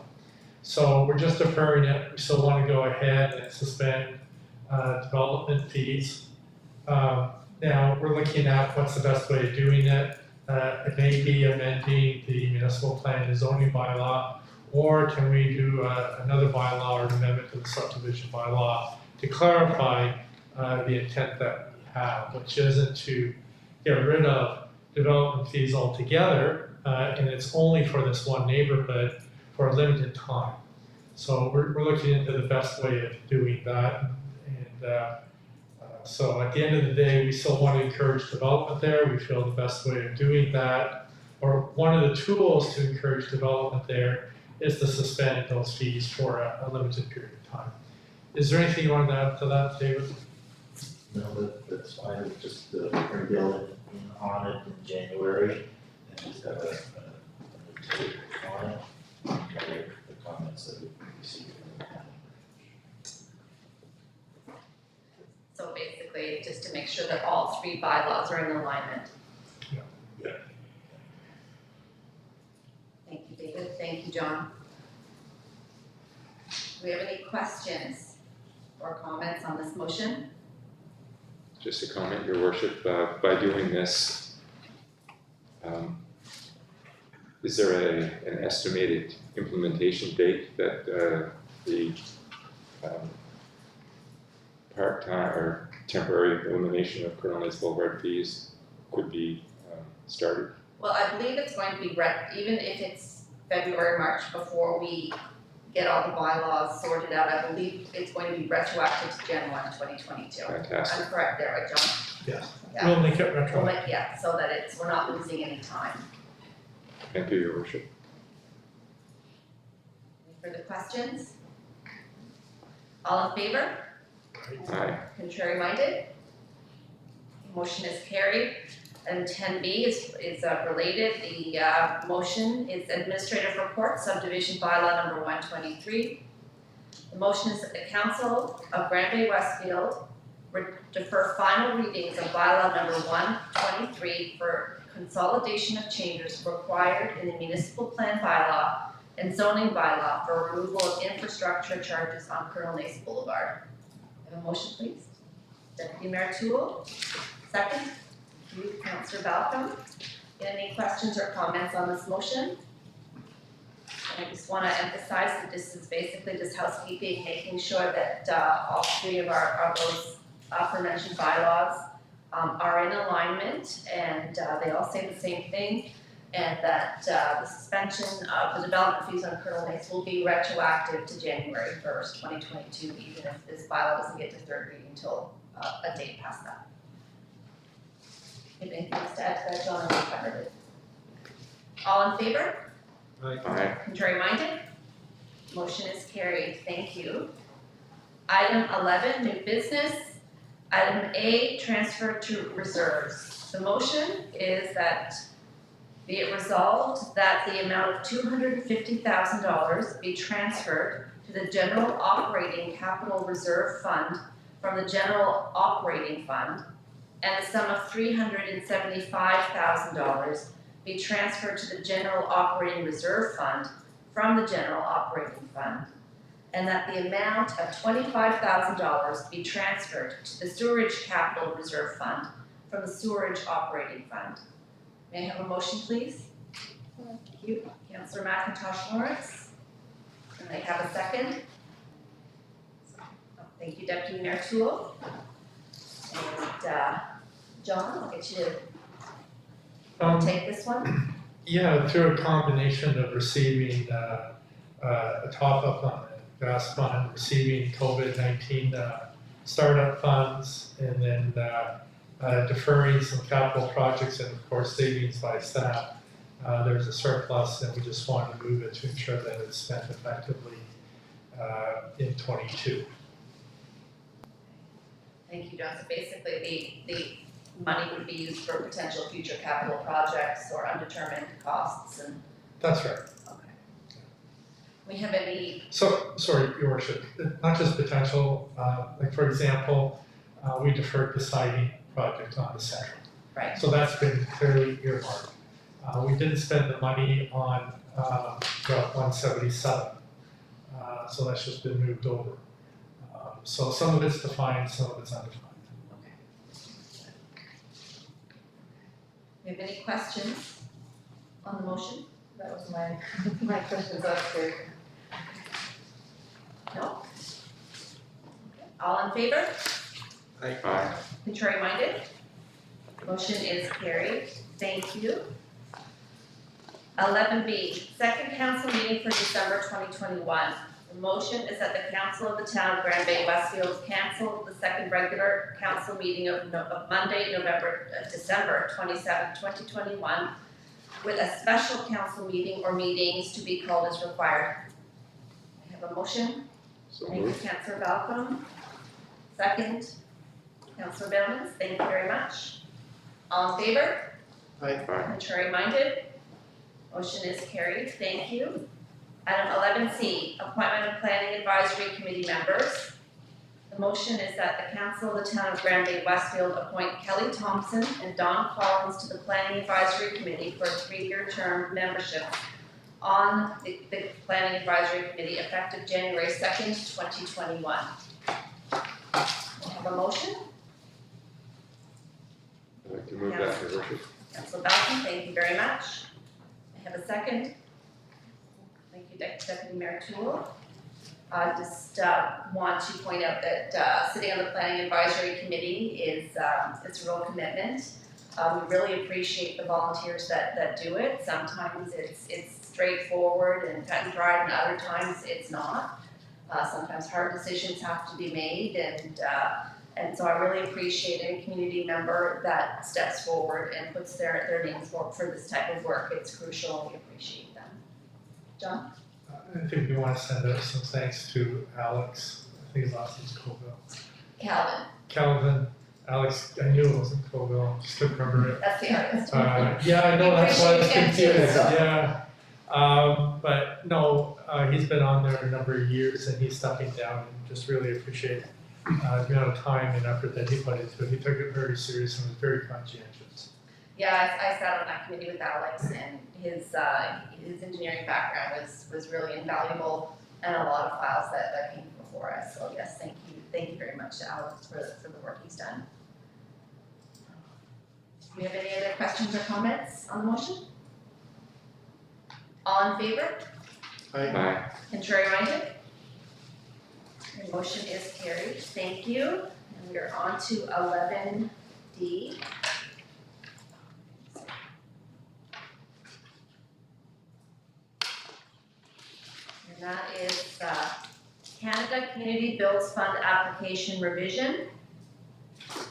So we're just deferring it. We still want to go ahead and suspend development fees. Now, we're looking at what's the best way of doing it. It may be amending the municipal plan and zoning bylaw, or can we do another bylaw or an amendment to the subdivision bylaw to clarify the intent that we have, which isn't to get rid of development fees altogether, and it's only for this one neighborhood for a limited time. So we're looking into the best way of doing that. And so at the end of the day, we still want to encourage development there. We feel the best way of doing that, or one of the tools to encourage development there, is to suspend those fees for a limited period of time. Is there anything you want to add to that, David? No, that's fine, just bring Bill on it in January, and just have a take on it, the comments that we received from the county. So basically, just to make sure that all three bylaws are in alignment. Yeah. Thank you, David. Thank you, John. Do we have any questions or comments on this motion? Just a comment, Your Worship, by doing this, is there an estimated implementation date that the part-time or temporary elimination of Colonel Mays Boulevard fees could be started? Well, I believe it's going to be even if it's February, March, before we get all the bylaws sorted out, I believe it's going to be retroactive to Jan 1, 2022. Fantastic. I'm correct there, right, John? Yes. Yeah. We'll make it retroactive. Yeah, so that we're not losing any time. Thank you, Your Worship. Any further questions? All in favor? Aye. Contrary minded? Motion is carried. And 10B is related. The motion is administrative report, subdivision bylaw number 123. The motion is that the Council of Bay-Westfield defer final readings of bylaw number 123 for consolidation of changes required in the municipal plan bylaw and zoning bylaw for removal of infrastructure charges on Colonel Mays Boulevard. Have a motion, please. Deputy Mayor Toole, second. You, Councillor Balcom. Any questions or comments on this motion? And I just want to emphasize that this is basically just housekeeping, making sure that all three of those aforementioned bylaws are in alignment, and they all say the same thing, and that the suspension of the development fees on Colonel Mays will be retroactive to January 1st, 2022, even if this bylaw doesn't get to third reading until a date past that. Anything else to add to that, John, or we covered it? All in favor? Aye. Contrary minded? Motion is carried, thank you. Item 11, new business. Item A, transfer to reserves. The motion is that be it resolved that the amount of $250,000 be transferred to the general operating capital reserve fund from the general operating fund, and the sum of $375,000 be transferred to the general operating reserve fund from the general operating fund, and that the amount of $25,000 be transferred to the sewerage capital reserve fund from the sewerage operating fund. May I have a motion, please? Thank you. Councillor McIntosh Lawrence. And I have a second. Thank you, Deputy Mayor Toole. And John, I'll get you to take this one. Yeah, through a combination of receiving a top-up on the gas fund, receiving COVID-19 startup funds, and then deferring some capital projects and of course savings by staff. There's a surplus and we just want to move it to ensure that it's spent effectively in '22. Thank you, John. So basically, the money would be used for potential future capital projects or undetermined costs and, That's right. okay. We have any, So, sorry, Your Worship, not just potential, like for example, we deferred the siding project on the Central. right, So that's been clearly earmarked. We didn't spend the money on Route 177, so that's just been moved over. So some of it's defined, some of it's undefined. okay. We have any questions on the motion? That was my questions upstairs. No? All in favor? Aye. Contrary minded? Motion is carried. Thank you. 11B, second council meeting for December 2021. The motion is that the council of the town of Grand Bay-Westfield cancel the second regular council meeting of Monday, December 27, 2021, with a special council meeting or meetings to be called as required. I have a motion. So Thank you, moved. Councillor Balcom. Second, Councillor Billings, thank you very much. All in favor? Aye. Contrary minded? Motion is carried, thank you. Item 11C, appointment of planning advisory committee members. The motion is that the council of the town of Grand Bay-Westfield appoint Kelly Thompson and Don Collins to the planning advisory committee for a 3-year term membership on the planning advisory committee effective January 2nd, 2021. I have a motion. I'd like to move that, Your Worship. Councilor Balcom, thank you very much. I have a second. Thank you, Deputy Mayor Toole. I just want to point out that sitting on the Planning Advisory Committee is it's a real commitment. We really appreciate the volunteers that do it. Sometimes it's straightforward and cut and dried, and other times it's not. Sometimes hard decisions have to be made, and so I really appreciate any community member that steps forward and puts their names forward for this type of work. It's crucial, and we appreciate them. John? I think we want to send out some thanks to Alex, I think his last name's Colville. Calvin, Alex, I knew it wasn't Colville, just couldn't remember it. That's the artist. Yeah, I know, that's why I was Appreciate him too, confused, so. yeah. But no, he's been on there a number of years and he's stepping down and just really appreciate the amount of time and effort that he put into it. He took it very serious and was very conscientious. Yeah, I sat on that committee with Alex, and his engineering background was really invaluable, and a lot of files that came before us. So yes, thank you very much to Alex for the work he's done. Do we have any other questions or comments on the motion? All in favor? Aye. Contrary minded? The motion is carried. Thank you. And we are on to 11D. And that is Canada Community Builds Fund application revision.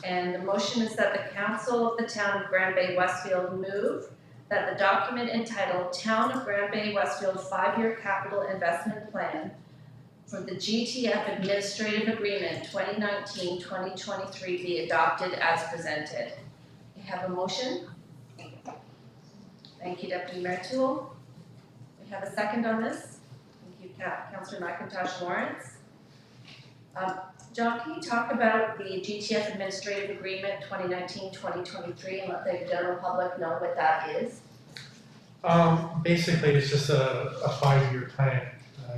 And the motion is that the council of the town of Grand Bay-Westfield move that the document entitled Town of Grand Bay-Westfield 5-Year Capital Investment Plan for the GTF Administrative Agreement 2019-2023 be adopted as presented. We have a motion. Thank you, Deputy Mayor Toole. We have a second on this. Thank you, Councillor McIntosh Lawrence. John, can you talk about the GTF Administrative Agreement 2019-2023 and let the general public know what that is? Basically, it's just a 5-year plan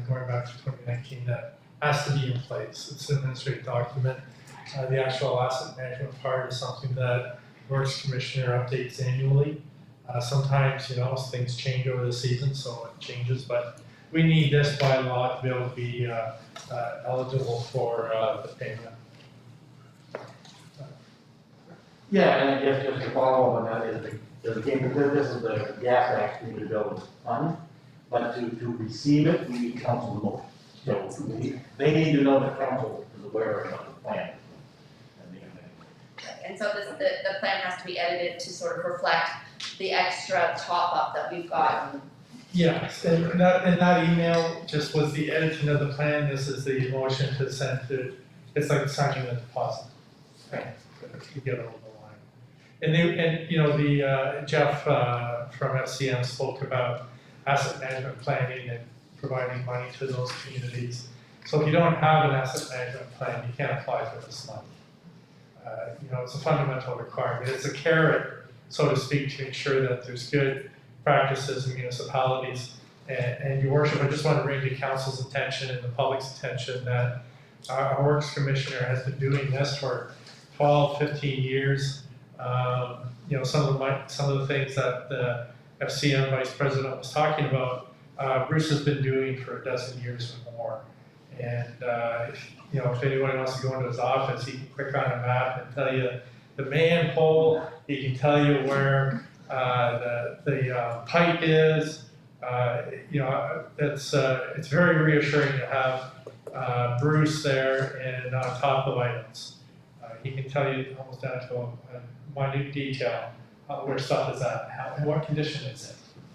going back to 2019 that has to be in place. It's an administrative document. The actual asset management part is something that Works Commissioner updates annually. Sometimes, things change over the season, so it changes, but we need this by law to be able to be eligible for the payment. Yeah, and I guess just to follow up on that is this is the gas tax community building fund, but to receive it, we need council vote. So they need to know that council is aware of the plan. And so the plan has to be edited to sort of reflect the extra top up that we've got Yes, and that email just was the editing of the plan, this is the motion to send to, it's like signing the deposit. Okay, to get over the line. And you know, the, Jeff, from FCM spoke about asset management planning and providing money to those communities. So if you don't have an asset management plan, you can't apply for this money. You know, it's a fundamental requirement, it's a carrot, so to speak, to ensure that there's good practices in municipalities. And your worship, I just want to bring to council's attention and the public's attention that our works commissioner has been doing this for 12, 15 years. You know, some of the things that the FCM vice president was talking about, Bruce has been doing for a dozen years or more. And you know, if anyone wants to go into his office, he can click on a map and tell you the manhole. He can tell you where the pipe is. You know, it's very reassuring to have Bruce there and on top of items. He can tell you almost down to a minute detail where stuff is at, and what condition it's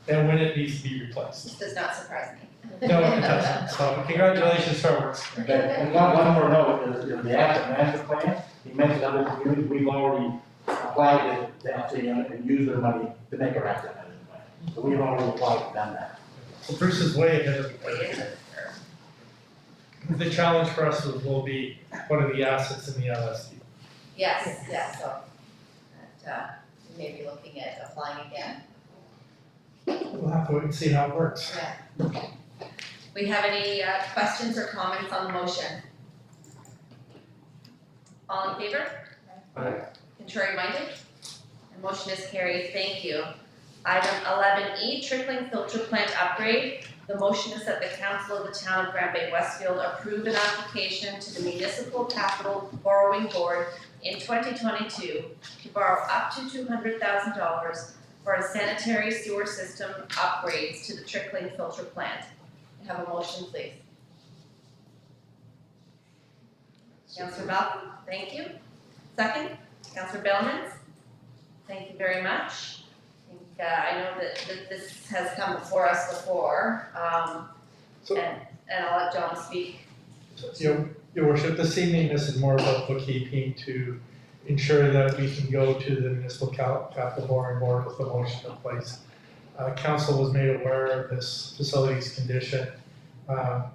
in, and when it needs to be replaced. This does not surprise me. No, it doesn't. So congratulations to our works. Okay, and one more note, is the asset management plan, he mentioned other communities, we've already applied it to FCM and used their money to make our asset management plan. So we've already applied and done that. So Bruce is way ahead of the curve. The challenge for us will be, what are the assets in the LSD? Yes, yes, so, that, we may be looking at applying again. We'll have to wait and see how it works. Yeah. We have any questions or comments on the motion? All in favor? Aye. Contrary minded? The motion is carried, thank you. Item 11E, trickling filter plant upgrade. The motion is that the council of the town of Grand Bay-Westfield approve an application to the Municipal Capital Borrowing Board in 2022 to borrow up to $200,000 for a sanitary sewer system upgrades to the trickling filter plant. Have a motion, please. Councillor Malcolm, thank you. Second, Councillor Bellmans. Thank you very much. I know that this has come before us before, So- and I'll let John speak. Your worship, this evening, this is more about bookkeeping to ensure that we can go to the Municipal Capital Borrowing Board with the motion in place. Council was made aware of this facility's condition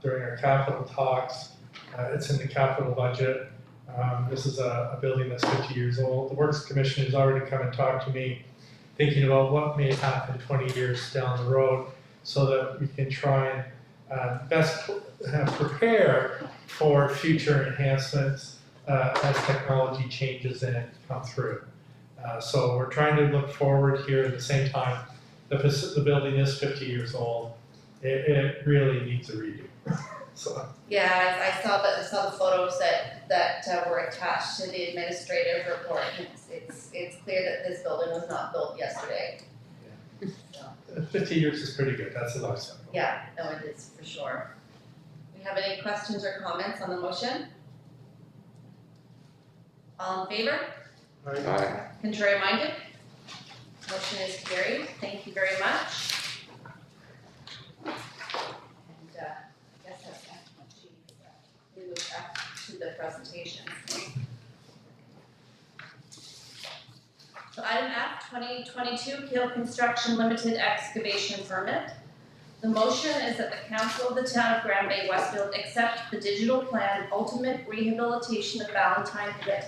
during our capital talks. It's in the capital budget. This is a building that's 50 years old. The Works Commission has already come and talked to me, thinking about what may happen 20 years down the road, so that we can try and best prepare for future enhancements as technology changes and come through. So we're trying to look forward here at the same time. The building is 50 years old. It really needs a redo. So. Yeah, I saw the photos that were attached to the administrative report. It's clear that this building was not built yesterday. Yeah. So, 50 years is pretty good. That's a lot of stuff. yeah, no, it is for sure. We have any questions or comments on the motion? All in favor? Aye. Contrary minded? Motion is carried. Thank you very much. And I guess that's what she, we move back to the presentation. So item F, 2022 Kill Construction Limited Excavation Permit. The motion is that the council of the town of Grand Bay-Westfield accept the digital plan Ultimate Rehabilitation of Valentine Pit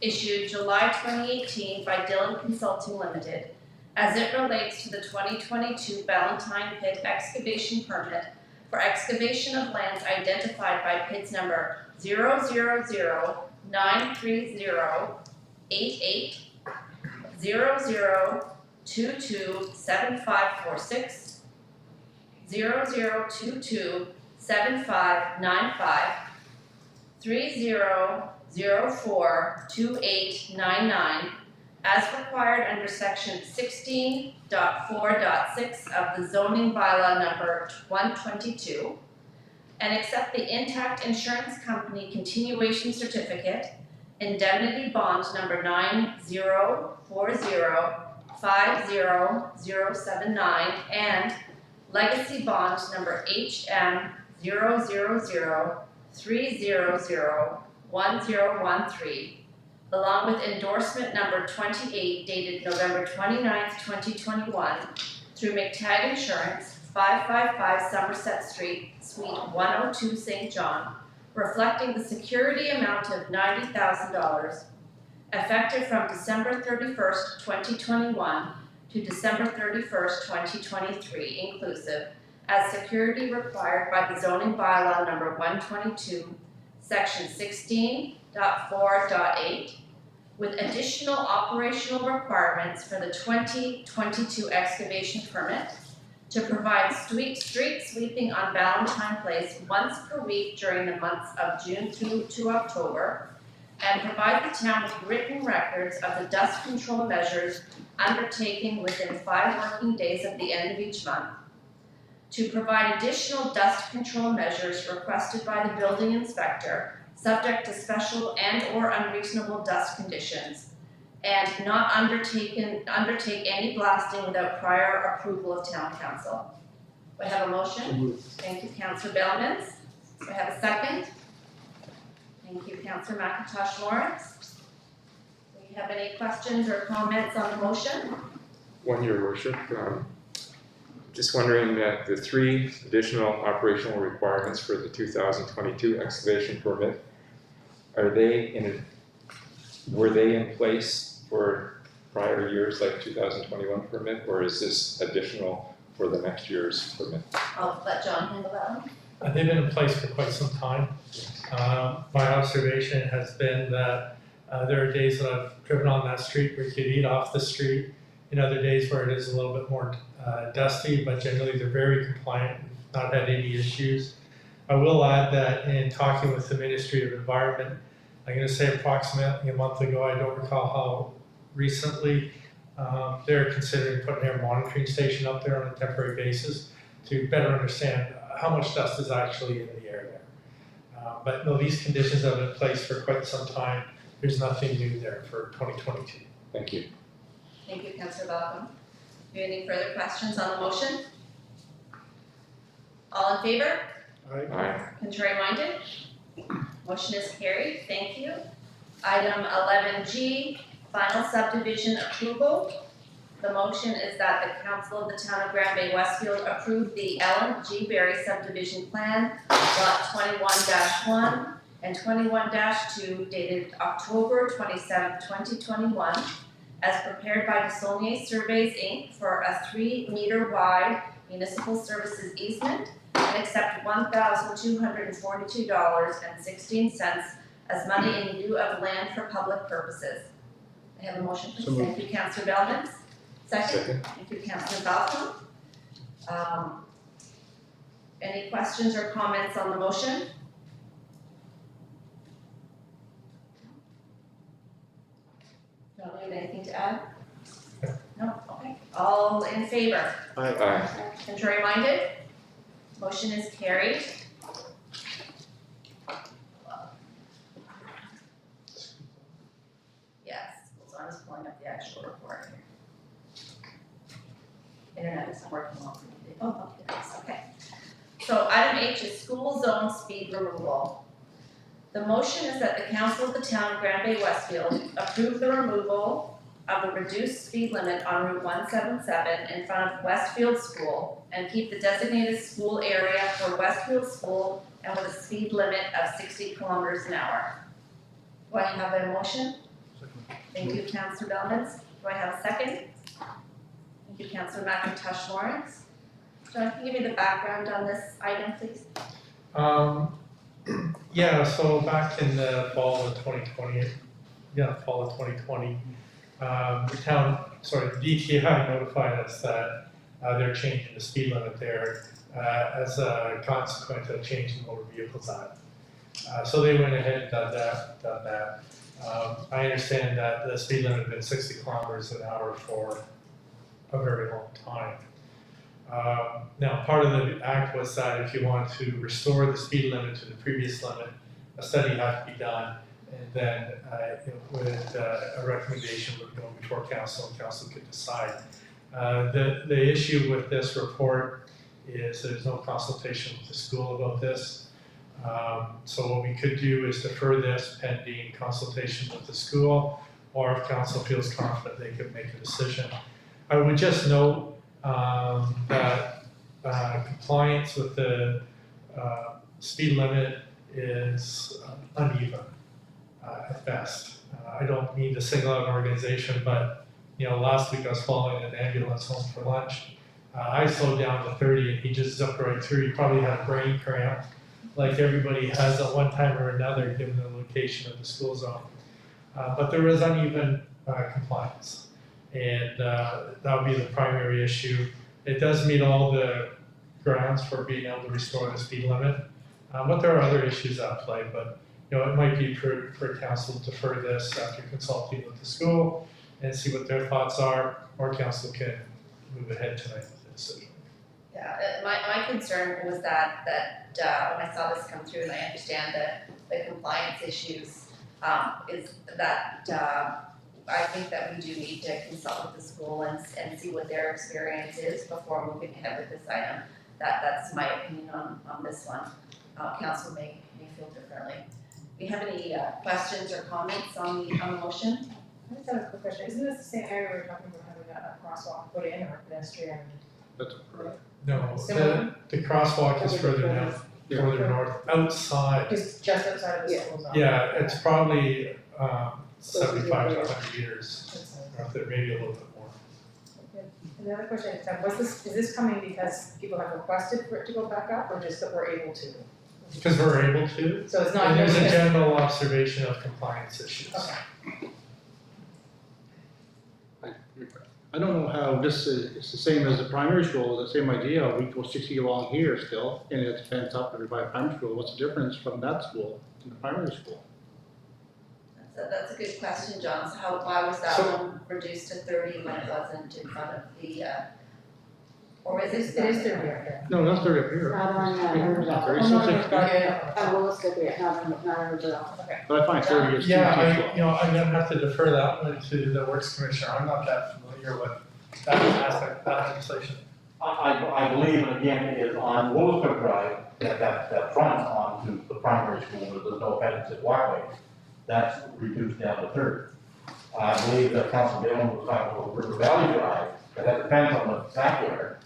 issued July 2018 by Dillon Consulting Limited as it relates to the 2022 Valentine Pit excavation permit for excavation of lands identified by PIDS number 000-930-88 00227546 00227595 30042899 as required under section 16.4.6 of the zoning bylaw number 122, and accept the Intact Insurance Company continuation certificate, indemnity bond number 904050079, and legacy bond number HM 000-300-1013, along with endorsement number 28 dated November 29th, 2021, through McTagg Insurance, 555 Somerset Street, Suite 102, St. John, reflecting the security amount of $90,000, effective from December 31st, 2021 to December 31st, 2023, inclusive, as security required by the zoning bylaw number 122, section 16.4.8, with additional operational requirements for the 2022 excavation permit to provide street sweeping on Valentine Place once per week during the months of June through to October, and provide the town with written records of the dust control measures undertaken within 5 working days of the end of each month, to provide additional dust control measures requested by the building inspector, subject to special and/or unreasonable dust conditions, and not undertake any blasting without prior approval of town council. Do I have a motion? Thank you, Councillor Bellmans. Do I have a second? Thank you, Councillor McIntosh Lawrence. Do you have any questions or comments on the motion? One, Your Worship, just wondering that the 3 additional operational requirements for the 2022 excavation permit, were they in place for prior years like 2021 permit, or is this additional for the next year's permit? I'll let John handle that one. They've been in place for quite some time. My observation has been that there are days that I've driven on that street where you could eat off the street, and other days where it is a little bit more dusty, but generally they're very compliant, not had any issues. I will add that in talking with the Ministry of Environment, I'm going to say approximately a month ago, I don't recall how recently, they're considering putting an air monitoring station up there on a temporary basis to better understand how much dust is actually in the air there. But no, these conditions have been in place for quite some time. There's nothing new there for 2022. Thank you. Thank you, Councillor Balcom. Do you have any further questions on the motion? All in favor? Aye. Contrary minded? Motion is carried, thank you. Item 11G, final subdivision approval. The motion is that the council of the town of Grand Bay-Westfield approve the Ellen G. Berry subdivision plan, lot 21-1 and 21-2, dated October 27, 2021, as prepared by DeSaulnier Surveys, Inc. for a 3-meter wide municipal services easement, and accept $1,242.16 as money in lieu of land for public purposes. I have a motion, please. Thank you, Councillor Bellmans. Second. Thank you, Councillor Balcom. Any questions or comments on the motion? Don't have anything to add? No? Okay. All in favor? Aye. Contrary minded? Motion is carried. Yes, so I'm just pulling up the actual report here. Internet isn't working well for me. Oh, it is, okay. So item H is school zone speed removal. The motion is that the council of the town of Grand Bay-Westfield approve the removal of the reduced speed limit on Route 177 in front of Westfield School and keep the designated school area for Westfield School and with a speed limit of 60 kilometers an hour. Do I have a motion? Thank you, Councillor Bellmans. Do I have a second? Thank you, Councillor McIntosh Lawrence. John, can you give me the background on this item, please? Yeah, so back in the fall of 2020, the DTI notified us that they're changing the speed limit there as a consequence of changing the Motor Vehicles Act. So they went ahead and done that. I understand that the speed limit had been 60 kilometers an hour for a very long time. Now, part of the act was that if you want to restore the speed limit to the previous limit, a study had to be done, and then a recommendation would go before council, and council could decide. The issue with this report is there's no consultation with the school about this. So what we could do is defer this pending consultation with the school, or if council feels confident, they could make a decision. I would just note that compliance with the speed limit is uneven at best. I don't mean to single out an organization, but last week I was following an ambulance home for lunch. I slowed down to 30 and he just zipped right through. He probably had a brain cramp, like everybody has at one time or another, given the location of the school zone. But there is uneven compliance, and that would be the primary issue. It does meet all the grounds for being able to restore the speed limit, but there are other issues at play. But it might be for council to defer this after consulting with the school and see what their thoughts are, or council can move ahead tonight with the decision. Yeah, my concern was that when I saw this come through, and I understand the compliance issues, is that I think that we do need to consult with the school and see what their experience is before moving ahead with this item. That's my opinion on this one. Council may feel differently. Do you have any questions or comments on the motion? I just have a quick question. Isn't this the same area we were talking about having a crosswalk put in, or pedestrian? That's correct. No, Similar? the crosswalk is further down, further north, outside. Just outside of the school zone? Yeah, it's probably 75 to 100 meters north there, maybe a little bit more. And the other question I have, is this coming because people have requested for it to go back up, or just that we're able to? Because we're able to, So it's not. and there's a just- general observation of compliance issues. Okay. I don't know how this is, it's the same as the primary school, the same idea, we go 60 along here still, and it's fenced up by primary school, what's the difference from that school to the primary school? That's a good question, John. So why was that one reduced to 30 when it wasn't in front of the, or is it? It is 30 right there. No, that's 30 up here. Not on, Not 30, Oh, so no, no, 60. we'll look at it, not on the. Okay. But I find 30 is too Yeah, small. I'm gonna have to defer that one to the Works Commissioner. I'm not that familiar with that aspect of that legislation. I believe, and again, it is on Wolfsburg Drive, that fronts onto the primary school, where there's no pedestrian walkway. That's reduced down to 30. I believe that Council Dillon was talking about River Valley Drive, that had depends on the back yard,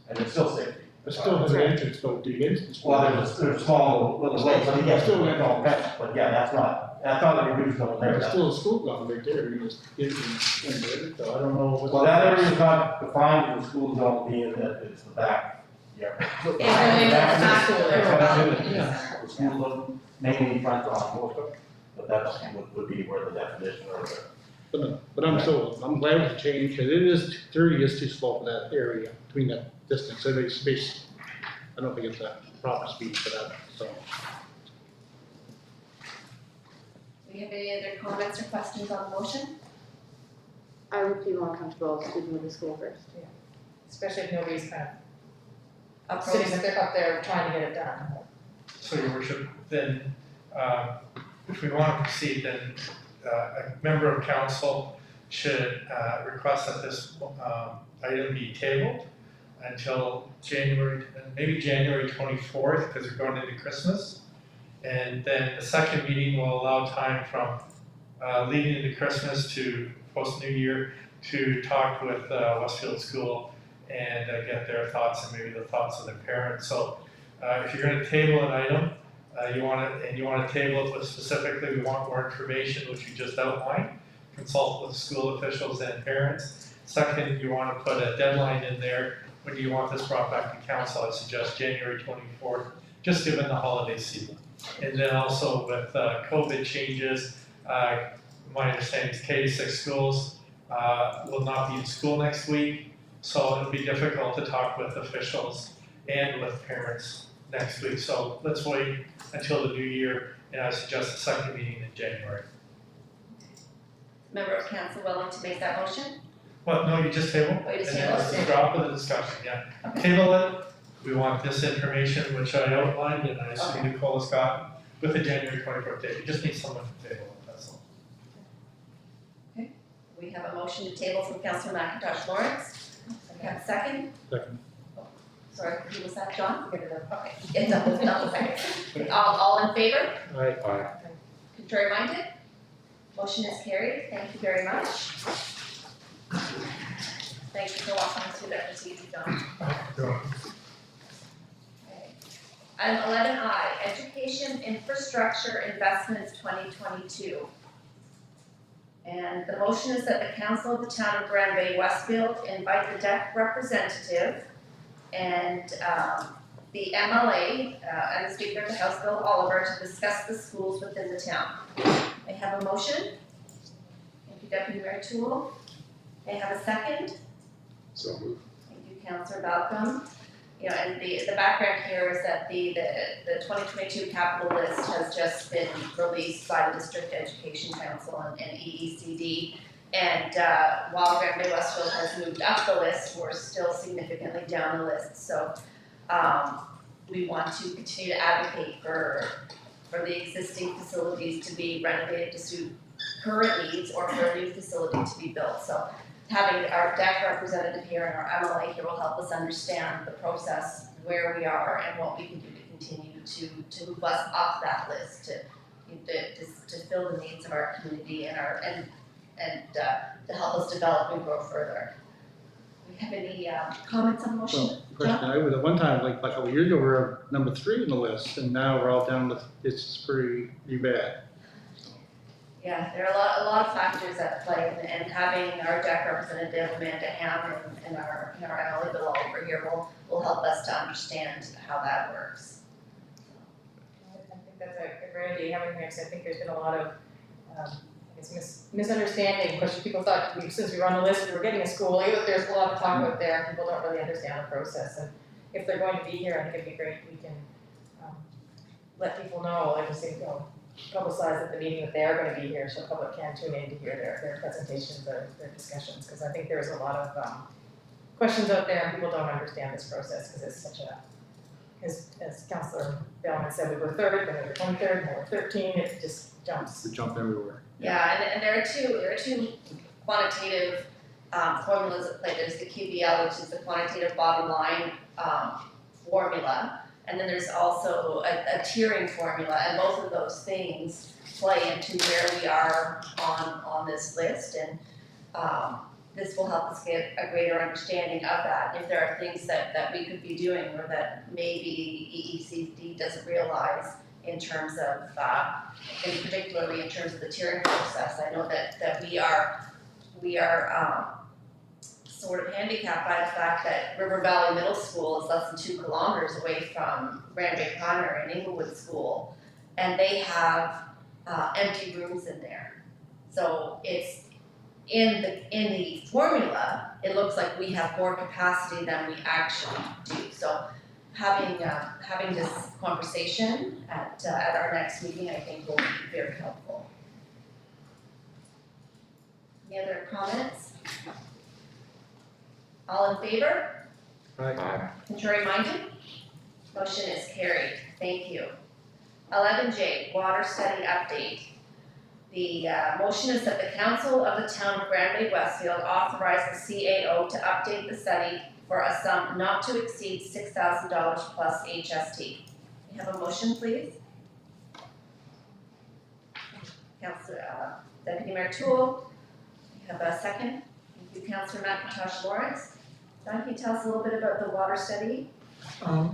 and it's still 60. It still has an entrance go to against the school. Well, there's a small little way, but yes, still went on fence, but yeah, that's not a reduced over there. There's still a school zone right there, you just get in there, so I don't know what. Well, that area is not defined in the school zone, being that it's the back, yeah. It's back to the- Yeah, the school zone mainly fronts on Wolfsburg, but that's would be where the definition or the. But I'm glad with the change, because it is, 30 is too small for that area, between that distance, so there's space. I don't think it's a proper speed for that, so. Do you have any other comments or questions on the motion? I would feel more comfortable speaking with the school first. Especially if nobody's kind of Approach. sitting up there trying to get it done. So, Your Worship, then, if we want to proceed, then a member of council should request that this item be tabled until maybe January 24th, because we're going into Christmas. And then the second meeting will allow time from leading into Christmas to post New Year to talk with Westfield School and get their thoughts and maybe the thoughts of their parents. So if you're going to table an item, you want to table it with specifically, we want more information, which you just outlined, consult with school officials and parents. Second, you want to put a deadline in there. When do you want this brought back to council? I suggest January 24th, just given the holiday season. And then also with COVID changes, my understanding is K-6 schools will not be in school next week. So it'll be difficult to talk with officials and with parents next week. So let's wait until the new year, and I suggest a second meeting in January. Member of council willing to make that motion? Well, no, you just table. Oh, you just And then table let's it. drop of the discussion, yeah. Table it, we want this information, which I outlined, and I assume Nicole's got with the January 24th date. You just need someone to table it, that's all. We have a motion to table from Councilor McIntosh Lawrence. We have a second? Second. Sorry, who was that, John? Get it up. Okay, it's double second. All in favor? Aye. Contrary minded? Motion is carried. Thank you very much. Thank you for walking us through that procedure, John. Okay. Item 11I, Education Infrastructure Investments 2022. And the motion is that the Council of the Town of Grand Bay-Westfield invite the DEC representative and the MLA and the Speaker of the House, Bill Oliver, to discuss the schools within the town. May I have a motion? Thank you, Deputy Mayor Toole. May I have a second? So moved. Thank you, Councillor Balcom. You know, and the background here is that the 2022 capital list has just been released by the District Education Council and EECD. And while Grand Bay Westfield has moved up the list, we're still significantly down the list. So we want to continue to advocate for the existing facilities to be renovated to suit current needs or for a new facility to be built. So having our DEC representative here and our MLA here will help us understand the process, where we are, and what we can do to continue to move us up that list to fill the needs of our community and to help us develop and grow further. Do we have any comments on the motion? Well, the question I was, at one time, like a couple of years ago, we were number 3 in the list, and now we're all down with, it's pretty bad. Yeah, there are a lot of factors at play, and having our DEC representative Amanda Ham and our MLA Bill over here will help us to understand how that works. I think that's a great idea, having him, because I think there's been a lot of, I guess, misunderstanding, because people thought, since we were on the list, we were getting a school, even if there's a lot of talk out there, people don't really understand the process, and if they're going to be here, I think it'd be great if we can let people know, like I say, publicize at the meeting that they are going to be here, so the public can tune in to hear their presentations, their discussions, because I think there's a lot of questions out there and people don't understand this process because it's such a, as Councillor Bellman said, we were 3rd, then we were 23rd, then we were 13, it just jumps. We jump everywhere. Yeah, and there are two quantitative formulas at play. There's the QBL, which is the quantitative bottom line formula. And then there's also a tiering formula, and both of those things play into where we are on this list, and this will help us get a greater understanding of that. If there are things that we could be doing or that maybe EECD doesn't realize in terms of, and particularly in terms of the tiering process, I know that we are sort of handicapped by the fact that River Valley Middle School is less than 2 kilometers away from Grand Bay Primary and Inglewood School, and they have empty rooms in there. So it's in the formula, it looks like we have more capacity than we actually do. So having this conversation at our next meeting, I think will be very helpful. Any other comments? All in favor? Aye. Contrary minded? Motion is carried. Thank you. 11J, water study update. The motion is that the Council of the Town of Grand Bay Westfield authorize the CAO to update the study for a sum not to exceed $6,000 plus HST. We have a motion, please. Councillor Deputy Mayor Toole, we have a second. Thank you, Councillor McIntosh Lawrence. John, can you tell us a little bit about the water study?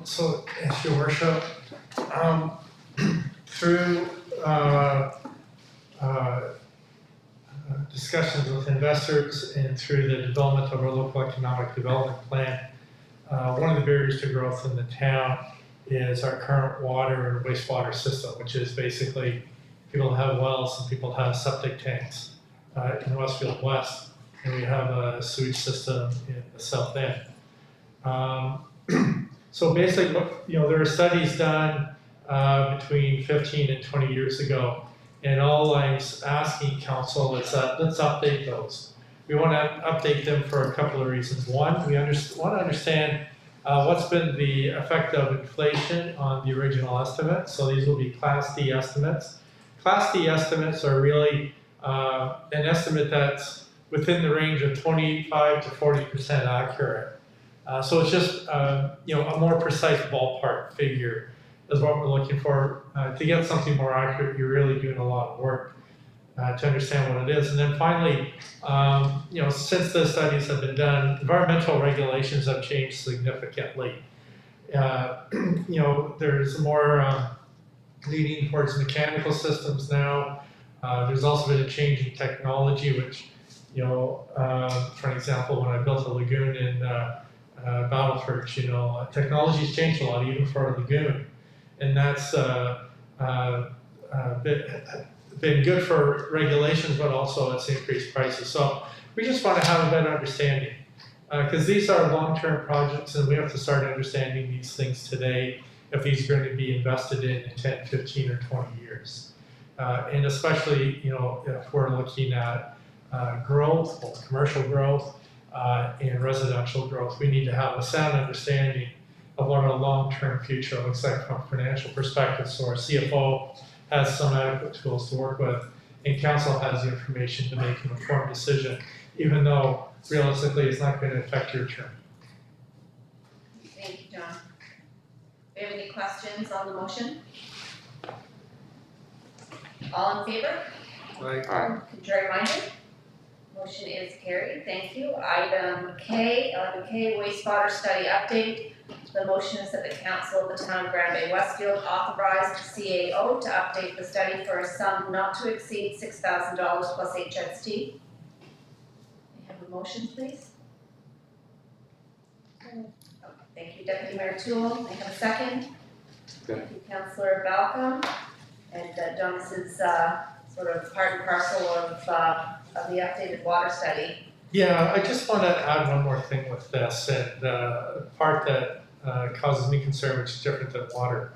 So, as your worship, through discussions with investors and through the development of our local economic development plan, one of the barriers to growth in the town is our current water and wastewater system, which is basically people have wells and people have septic tanks in Westfield West, and we have a sewage system in the south end. So basically, there are studies done between 15 and 20 years ago, and all I'm asking council is that let's update those. We want to update them for a couple of reasons. One, we want to understand what's been the effect of inflation on the original estimate. So these will be Class D estimates. Class D estimates are really an estimate that's within the range of 25 to 40% accurate. So it's just, you know, a more precise ballpark figure is what we're looking for. To get something more accurate, you're really doing a lot of work to understand what it is. And then finally, you know, since the studies have been done, environmental regulations have changed significantly. You know, there's more leaning towards mechanical systems now. There's also been a change in technology, which, you know, for example, when I built a lagoon in Battleford, you know, technology's changed a lot, even for a lagoon. And that's been good for regulations, but also it's increased prices. So we just want to have a better understanding. Because these are long-term projects and we have to start understanding these things today if these are going to be invested in 10, 15, or 20 years. And especially, you know, if we're looking at growth, both commercial growth and residential growth, we need to have a sound understanding of what our long-term future looks like from a financial perspective. So our CFO has some adequate tools to work with, and council has the information to make an informed decision, even though realistically it's not going to affect your term. Thank you, John. Do we have any questions on the motion? All in favor? Aye. Contrary-minded? Motion is carried, thank you. Item K, 11K, wastewater study update. The motion is that the council of the town of Grand Bay-Westfield authorize the CAO to update the study for a sum not to exceed $6,000 plus HST. May I have a motion, please? Okay, thank you, Deputy Mayor Toole. May I have a second? Thank you, Councillor Balcom. And John, this is sort of part and parcel of the updated water study. Yeah, I just want to add one more thing with this, and the part that causes me concern, which is different than water,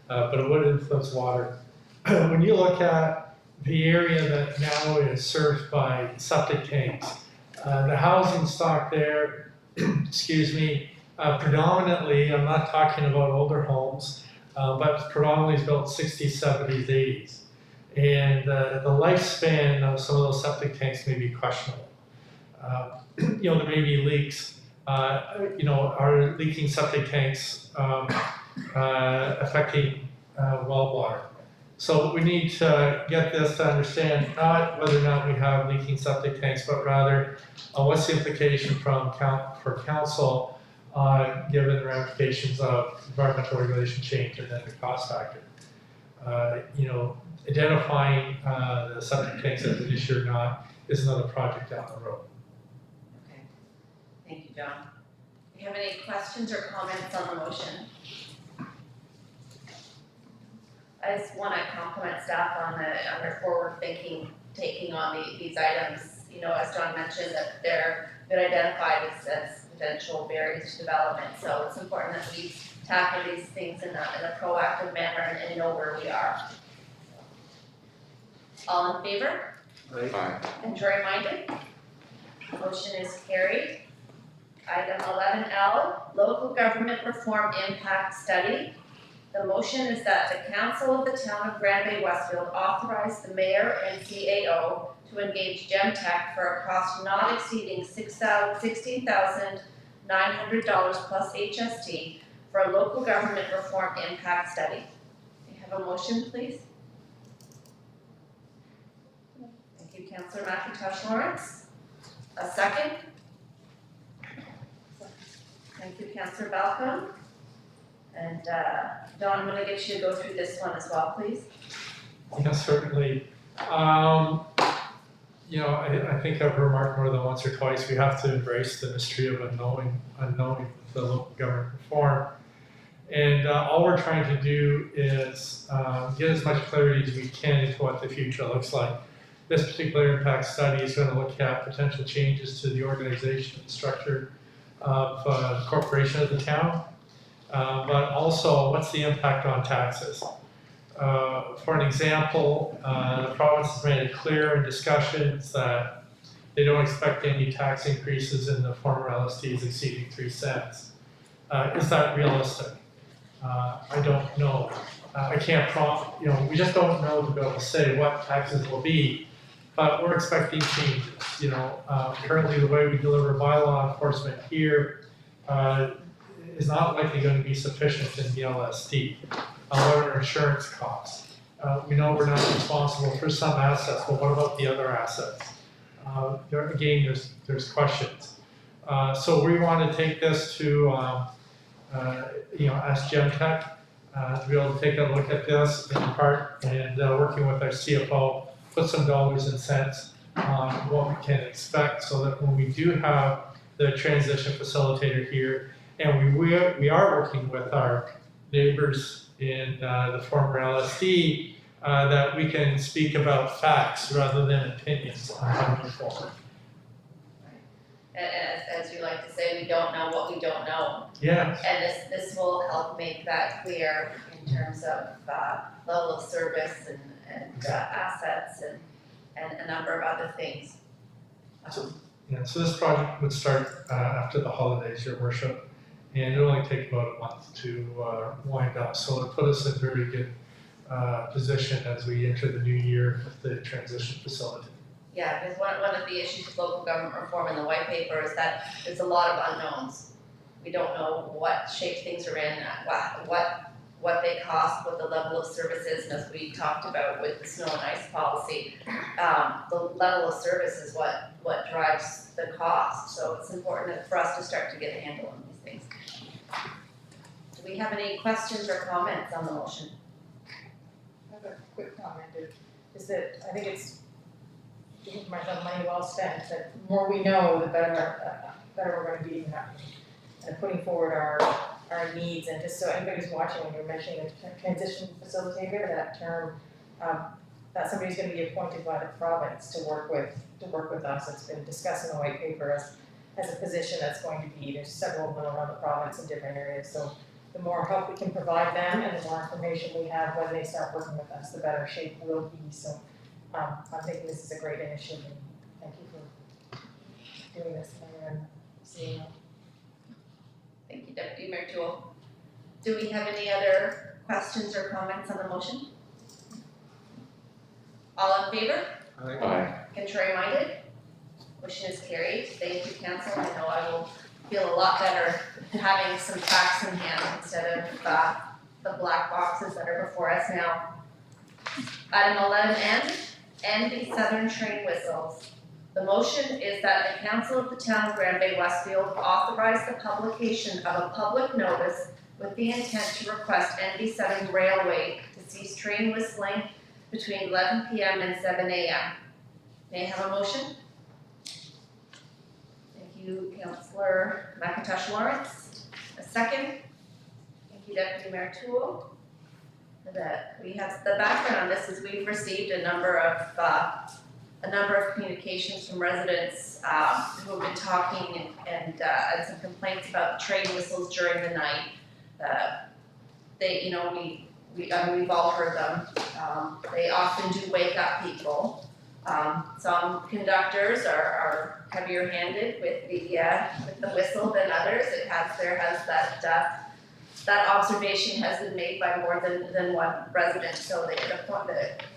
but it would influence water. When you look at the area that now is served by septic tanks, the housing stock there, excuse me, predominantly, I'm not talking about older homes, but predominantly is built 60s, 70s, 80s. And the lifespan of some of those septic tanks may be questionable. You know, there may be leaks. You know, are leaking septic tanks affecting well water? So we need to get this to understand not whether or not we have leaking septic tanks, but rather what's the implication for council given the ramifications of environmental regulation change and then the cost factor. You know, identifying the septic tanks as an issue or not is another project down the road. Okay, thank you, John. Do you have any questions or comments on the motion? I just want to compliment staff on their forward thinking, taking on these items. You know, as John mentioned, that they're been identified as potential barriers to development. So it's important that we tackle these things in a proactive manner and know where we are. All in favor? Aye. Contrary-minded? Motion is carried. Item 11L, local government reform impact study. The motion is that the council of the town of Grand Bay-Westfield authorize the mayor and CAO to engage Gemtech for a cost not exceeding $16,900 plus HST for a local government reform impact study. May I have a motion, please? Thank you, Councillor McIntosh Lawrence. A second? Thank you, Councillor Balcom. And Don, I'm going to get you to go through this one as well, please. Yes, certainly. You know, I think I've remarked more than once or twice, we have to embrace the mystery of unknowing the local government reform. And all we're trying to do is get as much clarity as we can into what the future looks like. This particular impact study is going to look at potential changes to the organization and structure of the corporation of the town, but also what's the impact on taxes. For an example, the province has made it clear in discussions that they don't expect any tax increases in the former LSTs exceeding 3 cents. Is that realistic? I don't know. I can't prompt, you know, we just don't know to be able to say what taxes will be, but we're expecting changes. You know, currently the way we deliver bylaw enforcement here is not likely going to be sufficient in the LSD. However, insurance costs. We know we're not responsible for some assets, but what about the other assets? Again, there's questions. So we want to take this to, ask Gemtech to be able to take a look at this in part and working with our CFO, put some dollars and cents on what we can expect so that when we do have the transition facilitator here, and we are working with our neighbors in the former LSD, that we can speak about facts rather than opinions on how to move forward. As you like to say, we don't know what we don't know. Yeah. And this will help make that clear in terms of level of service and assets and a number of other things. Yeah, so this project would start after the holidays, Your Worship, and it'll only take about a month to wind up. So it'll put us in very good position as we enter the new year with the transition facility. Yeah, because one of the issues with local government reform in the white paper is that there's a lot of unknowns. We don't know what shape things are in, what they cost, what the level of service is, and as we talked about with the snow and ice policy, the level of service is what drives the cost. So it's important for us to start to get a handle on these things. Do we have any questions or comments on the motion? I have a quick comment, is that I think it's money well spent, that the more we know, the better we're going to be and putting forward our needs. And just so anybody who's watching, when you're mentioning a transition facilitator, that term, that somebody's going to be appointed by the province to work with us. It's been discussed in the white paper as a position that's going to be, there's several of them around the province in different areas. So the more help we can provide them and the more information we have when they start working with us, the better shape we'll be. So I'm thinking this is a great initiative, and thank you for doing this, Mayor and CEO. Thank you, Deputy Mayor Toole. Do we have any other questions or comments on the motion? All in favor? Aye. Contrary minded? Motion is carried. Thank you, council. I know I will feel a lot better having some facts in hand instead of the black boxes that are before us now. Item 11N, the Southern Train whistles. The motion is that the council of the town of Bay-Westfield authorize the publication of a public notice with the intent to request NB7 Railway to cease train whistling between 11 p.m. and 7 a.m. May I have a motion? Thank you, Councillor McIntosh Lawrence. A second? Thank you, Deputy Mayor Toole. We have the background on this is we've received a number of communications from residents who have been talking and some complaints about train whistles during the night. We've all heard them. They often do wake up people. Some conductors are heavier handed with the whistle than others. That observation has been made by more than one resident, so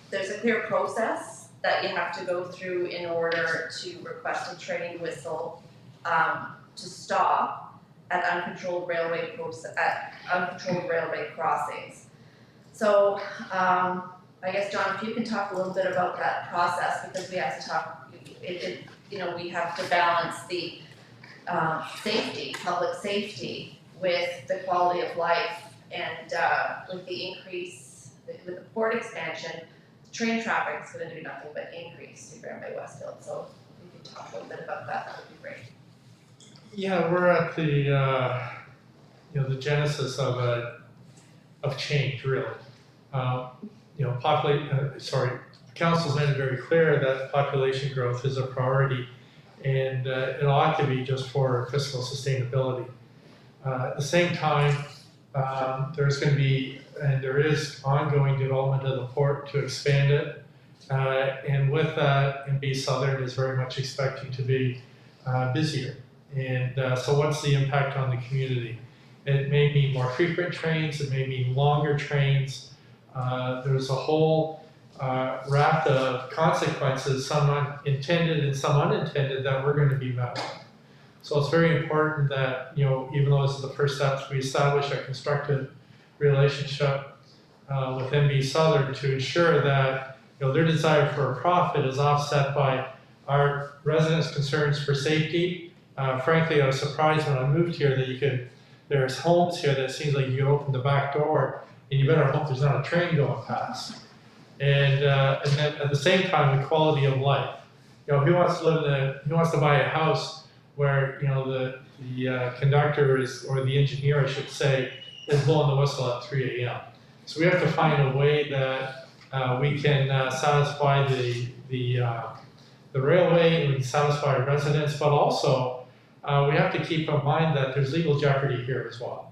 there's a clear process that you have to go through in order to request a train whistle to stop at uncontrolled railway crossings. So I guess, John, if you can talk a little bit about that process, because we have to talk, we have to balance the public safety with the quality of life, and with the increase, with the port expansion, train traffic is going to do nothing but increase to Bay-Westfield. So if you can talk a little bit about that, that would be great. Yeah, we're at the genesis of change, really. Council's made it very clear that population growth is a priority, and it ought to be just for fiscal sustainability. At the same time, there's going to be, and there is, ongoing development of the port to expand it, and with that, NB Southern is very much expecting to be busier. And so what's the impact on the community? It may mean more frequent trains, it may mean longer trains. There's a whole raft of consequences, some intended and some unintended, that we're going to be met with. So it's very important that, you know, even though this is the first step, we establish a constructive relationship with MB Southern to ensure that, you know, their desire for a profit is offset by our residents' concerns for safety. Frankly, I was surprised when I moved here that there's homes here that it seems like you can open the back door and you better hope there's not a train going past. And then at the same time, the quality of life. You know, who wants to buy a house where, you know, the conductor or the engineer, I should say, is blowing the whistle at 3 a.m. So we have to find a way that we can satisfy the railway, and we can satisfy our residents, but also we have to keep in mind that there's legal jeopardy here as well.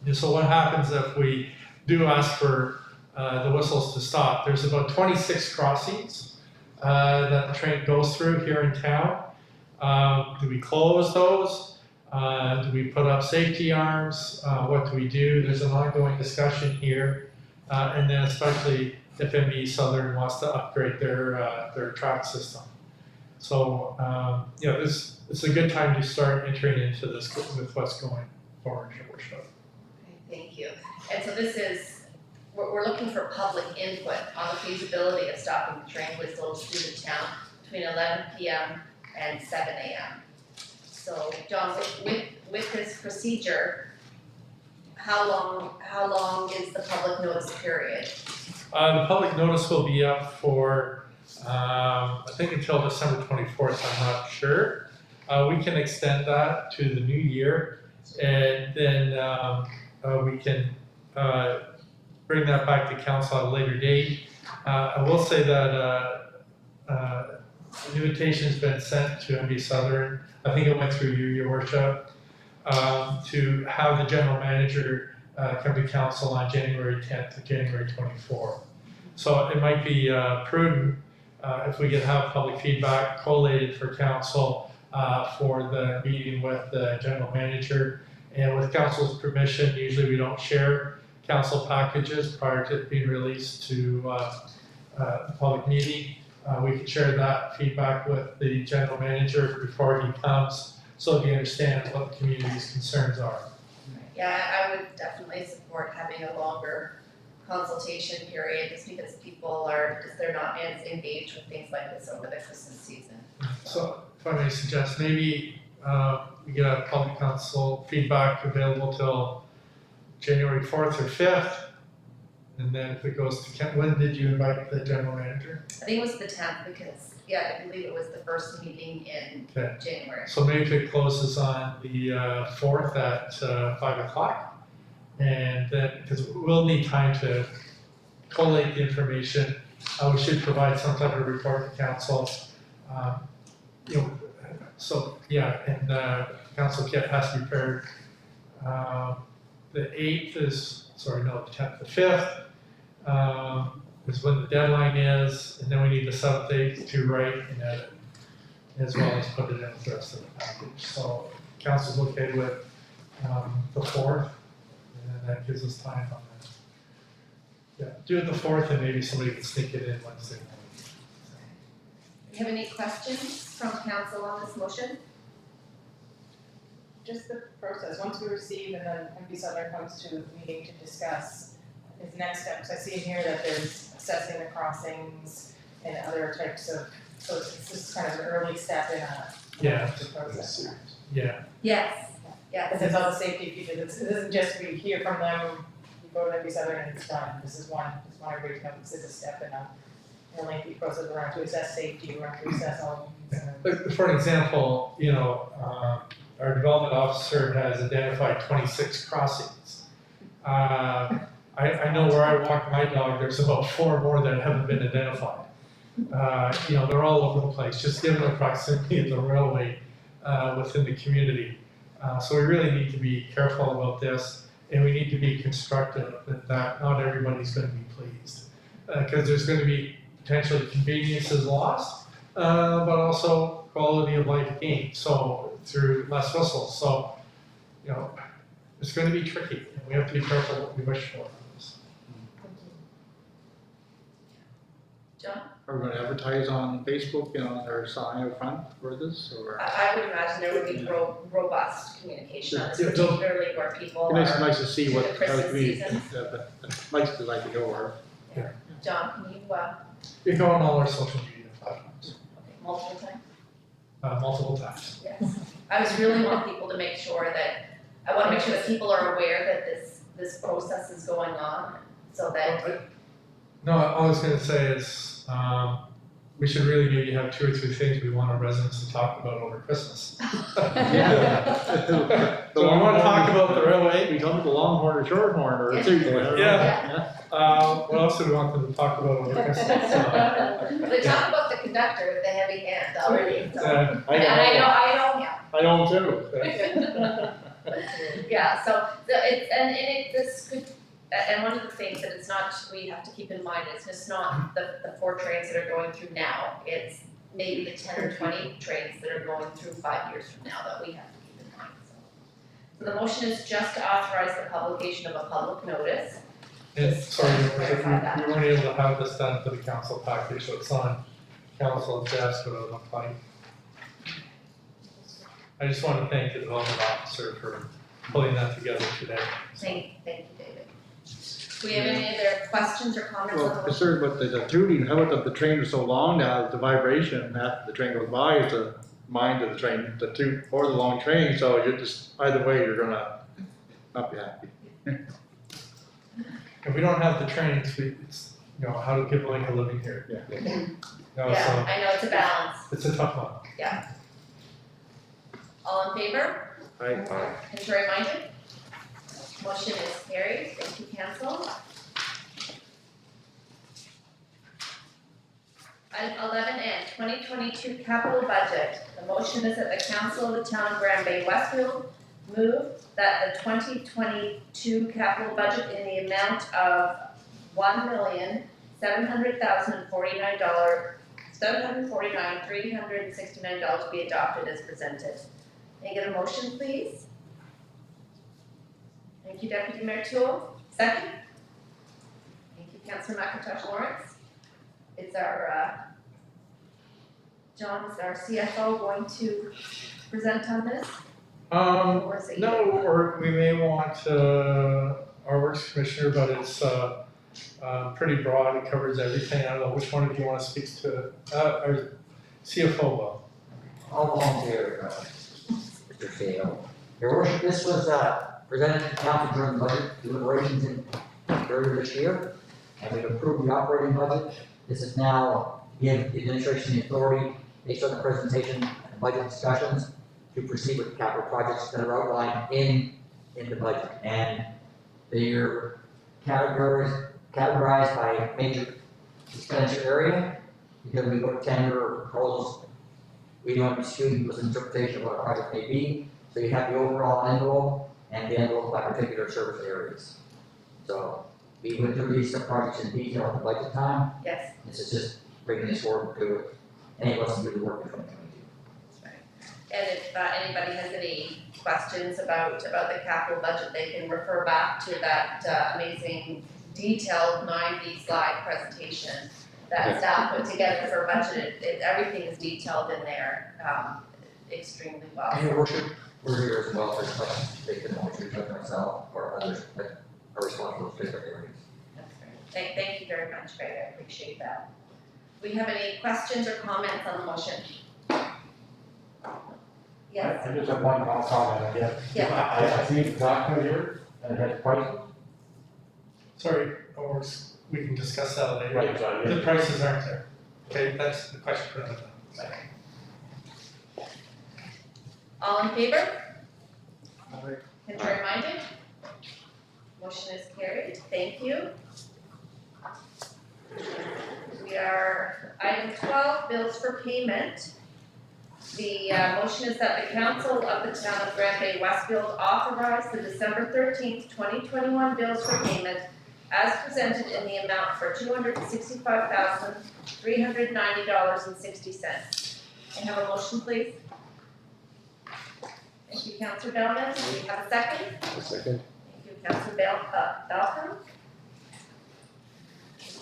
And so what happens if we do ask for the whistles to stop? There's about 26 crossings that the train goes through here in town. Do we close those? Do we put up safety arms? What do we do? There's an ongoing discussion here. And then especially if MB Southern wants to upgrade their track system. So, you know, it's a good time to start entering into this with what's going forward, Your Worship. Okay, thank you. And so this is, we're looking for public input on the feasibility of stopping the train whistles through the town between 11 p.m. and 7 a.m. So, John, with this procedure, how long is the public notice period? The public notice will be up for, I think until December 24th, I'm not sure. We can extend that to the new year, and then we can bring that back to council at a later date. I will say that an invitation's been sent to MB Southern. I think it went through you, Your Worship, to have the general manager come to council on January 10th to January 24th. So it might be prudent if we could have public feedback collated for council for the meeting with the general manager. And with council's permission, usually we don't share council packages prior to it being released to the public meeting. We can share that feedback with the general manager before he comes, so he understands what the community's concerns are. Yeah, I would definitely support having a longer consultation period, just because they're not as engaged with things like this over the Christmas season. So if I may suggest, maybe we get a public council feedback available till January 4th or 5th. And then if it goes to, when did you invite the general manager? I think it was the 10th because, yeah, I believe it was the first meeting in January. So maybe if it closes on the 4th at 5 o'clock. And then, because we'll need time to collate the information. We should provide some type of report to council. You know, so yeah, and council kit has to be prepared. The 8th is, sorry, no, the 10th, the 5th is when the deadline is, and then we need the 7th, 8th to write and edit, as well as put it in with the rest of the package. So council's okay with the 4th, and that gives us time on that. Yeah, do it the 4th, and maybe somebody can sneak it in Wednesday morning. Do you have any questions from council on this motion? Just the process, once we receive and then MB Southern comes to the meeting to discuss his next steps, I see in here that there's assessing the crossings and other types of, so it's just kind of an early step in the process. Yeah. Yes, yes. Because it's all the safety features, it isn't just we hear from them, you go to MB Southern and it's done, this is one everybody to know, this is a step in a lengthy process around to assess safety, around to assess all concerns. For an example, you know, our development officer has identified 26 crossings. I know where I walk my dog, there's about 4 more that haven't been identified. You know, they're all over the place, just given the proximity of the railway within the community. So we really need to be careful about this, and we need to be constructive that not everybody's going to be pleased. Because there's going to be potentially conveniences lost, but also quality of life gained. So through less whistles. So, you know, it's going to be tricky, and we have to be careful what we wish for. John? Are we gonna advertise on Facebook and on our sign out front for this, or? I would imagine there would be robust communication on this, Yeah, so- particularly where people It's are, nice to see to what, the how Christmas the community, season. likes to like to go where. John, can you, You go on all our social media platforms, multiple times? multiple times. Yes. I just really want people to make sure that, I wanna make sure that people are aware that this process is going on, so that, No, all I was gonna say is, we should really maybe have 2 or 3 things we want our residents to talk about over Christmas. The So I wanna talk about the railway. We come to the Longhorn or Shorthorn or two, whatever. Yeah. What else do we want them to talk about over Christmas? they talk about the conductor with the heavy hands already, so. Uh, And I know him. I know too. Yeah, so this could, and one of the things that it's not, we have to keep in mind, it's just not the 4 trains that are going through now. It's maybe the 10 or 20 trains that are going through 5 years from now that we have to keep in mind, so. So the motion is just to authorize the publication of a public notice. And sorry, Your Worship, Clarify that. we weren't able to have this done for the council package, so it's on council desk, what it looked like. I just want to thank the development officer for pulling that together today. Thank you, David. Do we have any other questions or comments on the Well, motion? concerned with the tooting, how about the train is so long now, the vibration after the train goes by is the mind of the train, the toot or the long train, so you're just, either way, you're gonna not be happy. If we don't have the trains, it's, you know, how do people make a living here? Yeah. You know, Yeah, I know, it's a balance. so it's a tough one. All in favor? Aye. Contrary minded? Motion is carried. Thank you, council. Item 11N, 2022 capital budget. The motion is that the council of the town of Bay-Westfield move that the 2022 capital budget in the amount of $1,749,369 be adopted as presented. May I get a motion, please? Thank you, Deputy Mayor Toole. Second? Thank you, Councillor McIntosh Lawrence. Is our, John, is our CFO going to present on this? Or is it you? No, or we may want, our works commissioner, but it's, pretty broad, it covers everything, I don't know which one of you want to speak to it, our CFO will. I'll volunteer, Mr. CEO. Your worship, this was, presented to council during budget deliberations in earlier this year, and we've approved the operating budget. This is now give the administration the authority, based on the presentation and budget discussions, to proceed with capital projects that are outlined in the budget. And they're categorized by major expenditure area, because we go to tender or proposals. We don't dispute people's interpretation of what a project may be, so you have the overall envelope and the envelope by particular service areas. So we went through these projects in detail at the budget time. Yes. This is just bringing this forward to enable us to do the work in 2022. And if anybody has any questions about the capital budget, they can refer back to that amazing detailed 90 slide presentation that staff put together for budget. Everything is detailed in there extremely well. And your worship, we're here as well, there's questions they can always reach out to myself or others that are responsible for different areas. That's great. Thank you very much, Greg, I appreciate that. Do we have any questions or comments on the motion? Yes, I just have one comment, I guess. Yeah. I see the document here, and it has prices. Sorry, or we can discuss that later. Right, so, yeah. The prices aren't there. Okay, that's the question for another time. all in favor? Contrary minded? Motion is carried, thank you. We are, item 12, bills for payment. The motion is that the council of the town of Bay-Westfield authorize the December 13th, 2021 bills for payment as presented in the amount for $265,390.60. Can I have a motion, please? Thank you, Councillor Bellman. Do we have a second? A second. Thank you, Councillor Balcom.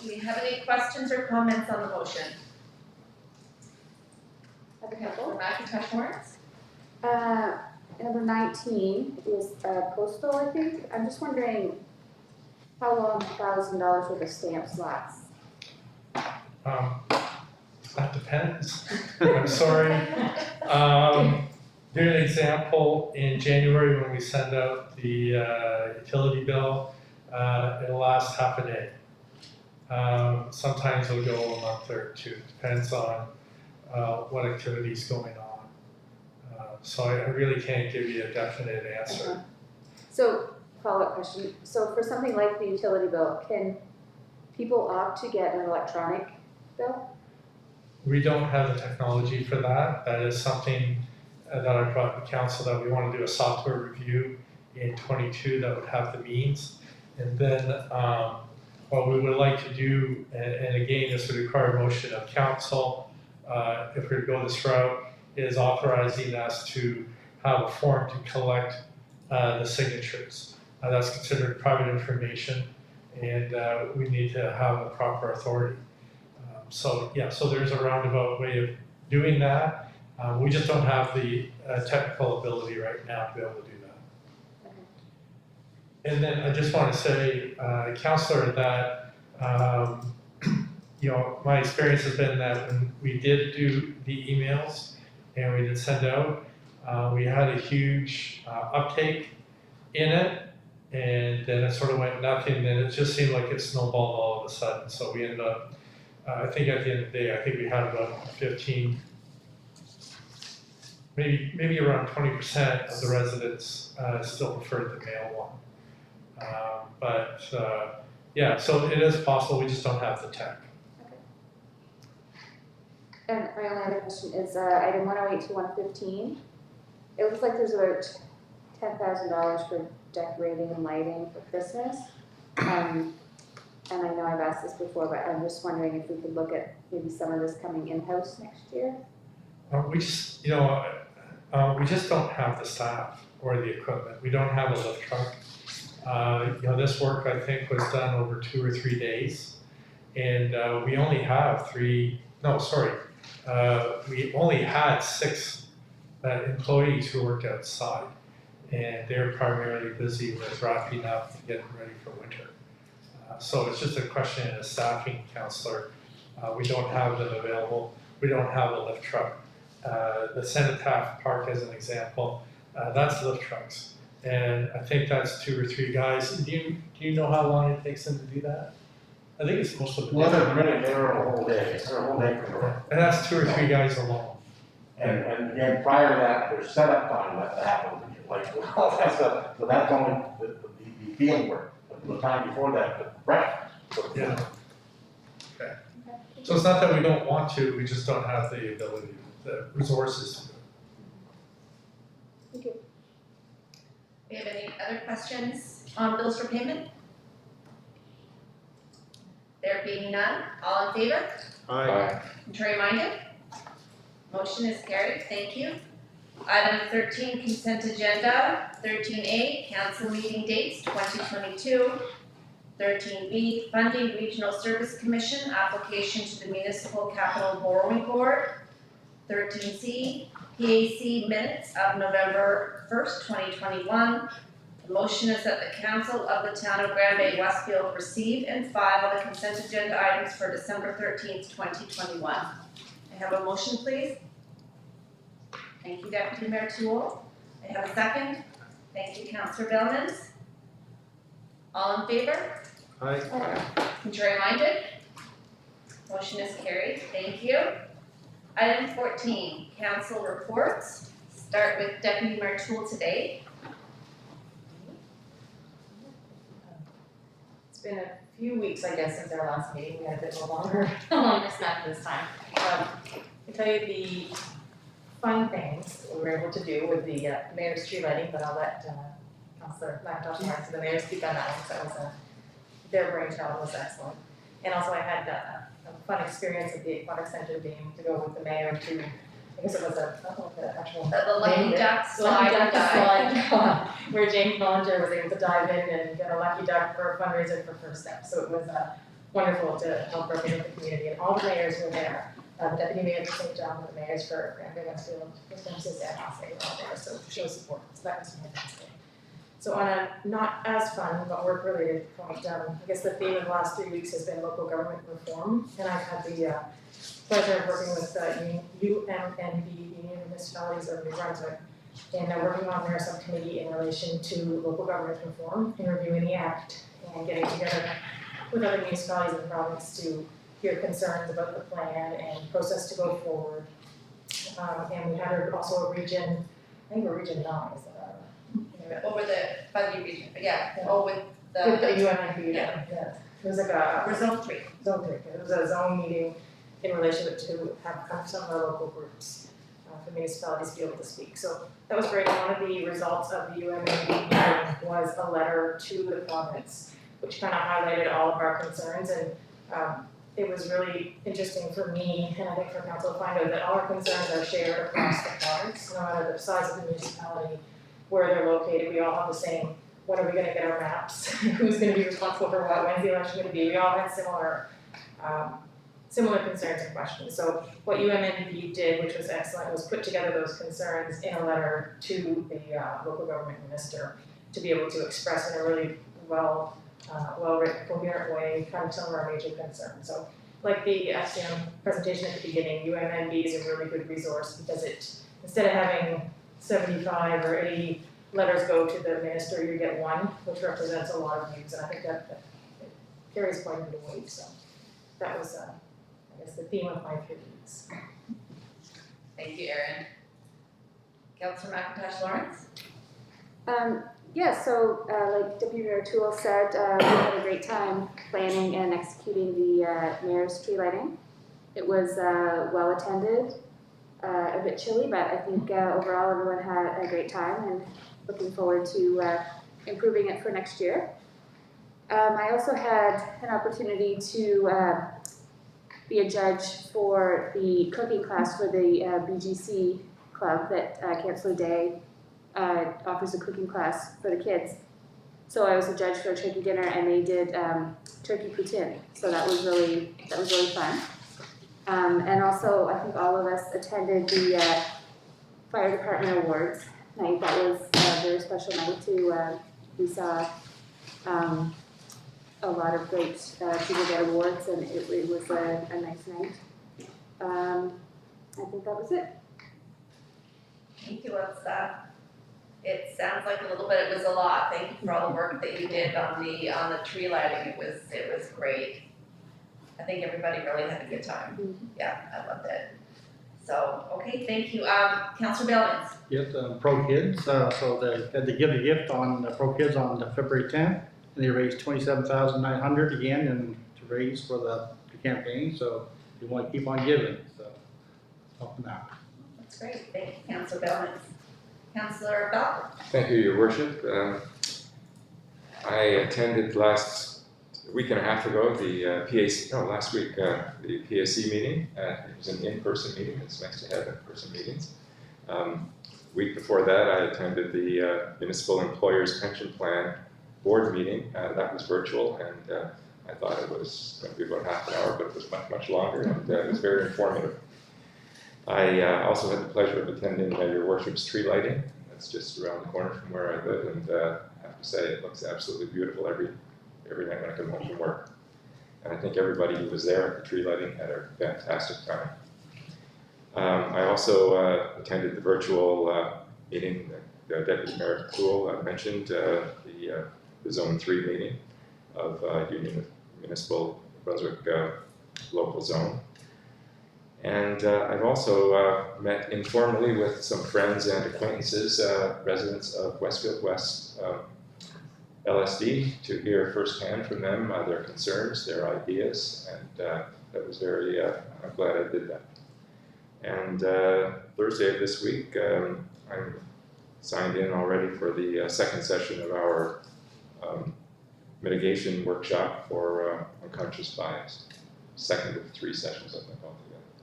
Do we have any questions or comments on the motion? I have a Councilor couple. McIntosh warrants? Number 19 is postal, I think. I'm just wondering how long $1,000 worth of stamps lasts. That depends. I'm sorry. Here's an example, in January when we send out the utility bill, it'll last half a day. Sometimes it'll go a month or two, depends on what activity's going on. So I really can't give you a definite answer. So, follow-up question. So for something like the utility bill, can people opt to get an electronic bill? We don't have the technology for that. That is something that I brought to council, that we want to do a software review in 22 that would have the means. And then what we would like to do, and again, this would require a motion of council, if we were to go this route, is authorizing us to have a form to collect the signatures. That's considered private information, and we need to have the proper authority. So there's a roundabout way of doing that. We just don't have the technical ability right now to be able to do that. Okay. And then I just want to say, Councillor, that my experience has been that when we did do the emails and we did send out, we had a huge uptake in it, and then it sort of went nothing, and it just seemed like it snowballed all of a sudden. So we ended up, I think at the end of the day, I think we had about 15, maybe around 20% of the residents still preferred the mail one. So it is possible, we just don't have the tech. And my only other question is item 108 to 115. It looks like there's about $10,000 for decorating and lighting for Christmas. And I know I've asked this before, but I'm just wondering if we could look at maybe some of this coming in-house next year. We just don't have the staff or the equipment. We don't have a lift truck. This work I think was done over 2 or 3 days, and we only have we only had 6 employees who worked outside, and they're primarily busy with wrapping up and getting ready for winter. So it's just a question of staffing, Councillor. We don't have them available. We don't have a lift truck. The Cenotaph Park, as an example, that's lift trucks, and I think that's 2 or 3 guys. Do you know how long it takes them to do that? I think it's most of the day. They're a whole day, And that's 2 or 3 guys alone. And again, prior to that, there's setup time that happens, like all that stuff, but that's only the field work. The time before that, the prep. Yeah. Okay. So it's not that we don't want to, we just don't have the ability, the resources to do it. Thank you. We have any other questions on bills for payment? There being none, all in favor? Contrary minded? Motion is carried, thank you. Item 13, consent agenda. 13A, council meeting dates 2022. 13B, funding regional service commission application to the municipal capital borrowing board. 13C, PAC minutes of November 1st, 2021. The motion is that the council of the town of Grand Bay-Westfield receive and file the consent agenda items for December 13th, 2021. I have a motion, please. Thank you, Deputy Mayor Toole. I have a second. Thank you, Councillor Billmans. All in favor? Contrary minded? Motion is carried. Thank you. Item 14, council reports. Start with Deputy Mayor Toole today. It's been a few weeks, I guess, since our last meeting. We had a bit of a longer snack this time. I tell you the fun things we were able to do with the mayor's tree lighting, but I'll let Councillor McIntosh answer the mayor speak on that one, because that was their brainchild was excellent. And also I had a fun experience at the Aquatic Center being to go with the mayor to, I guess it was the actual. The Lucky Duck Slide slide and dive. where James Bollinger was able to dive in and get a lucky duck for a fundraiser for First Step. So it was wonderful to help represent the community, and all the mayors were there. The deputy mayor for St. John, the mayors for Bay-Westfield, Francis and Hasse were all there, so to show support, so that was fantastic. So on a not as fun, but work-related point, I guess the theme of the last 3 weeks has been local government reform, and I've had the pleasure of working with UMNB, Union of Municipalities of New Brunswick, and working on their subcommittee in relation to local government reform and reviewing the act and getting together with other municipalities in the province to hear concerns about the plan and process to go forward. And we had also a region, I think we're region 9, is that Over by the region, yeah, with with the the, UMNB, yeah. It was like a for zone 3. zone 3, it was a zone meeting in relation to have kind of some of our local groups for municipalities to be able to speak. So that was great. One of the results of the UMNB meeting was a letter to the province, which kind of highlighted all of our concerns, and it was really interesting for me, and I think for council to find out that all our concerns are shared across the province, no matter the size of the municipality, where they're located, we all have the same, when are we gonna get our maps? Who's gonna be responsible for what, when's the election gonna be? We all had similar concerns and questions. So what UMNB did, which was excellent, was put together those concerns in a letter to the local government minister to be able to express in a really well-written, coherent way, kind of some of our major concerns. So like the SDM presentation at the beginning, UMNB is a really good resource because it, instead of having 75 or 80 letters go to the minister, you get one, which represents a lot of views, and I think that carries quite a bit of weight. So that was, I guess, the theme of my 3 weeks. Thank you, Erin. Councillor McIntosh Lawrence? Yeah, so like Deputy Mayor Toole said, we had a great time planning and executing the mayor's tree lighting. It was well attended, a bit chilly, but I think overall everyone had a great time and looking forward to improving it for next year. I also had an opportunity to be a judge for the cooking class for the BGC club that Councillor Day offers a cooking class for the kids. So I was a judge for a turkey dinner, and they did turkey poutine. So that was really fun. And also, I think all of us attended the fire department awards night. That was a very special night too. We saw a lot of great people get awards, and it was a nice night. I think that was it. Thank you, it sounds like a little bit, it was a lot. Thank you for all the work that you did on the tree lighting. It was great. I think everybody really had a good time. Mm-hmm. Yeah, I loved it. So, okay, thank you. Councillor Bellins? Yes, Pro Kids, so they had to give a gift on Pro Kids on February 10th, and they raised $27,900 again and to raise for the campaign, so we want to keep on giving, so helping out. That's great. Thank you, Councillor Bellins. Councillor Bell? Thank you, Your Worship. I attended last week and a half ago the last week, the PAC meeting. It was an in-person meeting. It's nice to have in-person meetings. Week before that, I attended the Municipal Employers Pension Plan Board meeting. That was virtual, and I thought it was going to be about half an hour, but it was much, much longer, and it was very informative. I also had the pleasure of attending Your Worship's tree lighting. That's just around the corner from where I live, and I have to say it looks absolutely beautiful every night when I come home from work. And I think everybody who was there at the tree lighting had a fantastic time. I also attended the virtual meeting that Deputy Mayor Toole mentioned, the Zone 3 meeting of Union of Municipal Brunswick Local Zone. And I've also met informally with some friends and acquaintances, residents of Westfield West LSD, to hear firsthand from them their concerns, their ideas, and that was very, I'm glad I did that. And Thursday of this week, I'm signed in already for the second session of our mitigation workshop for unconscious bias. Second of 3 sessions, I think, altogether.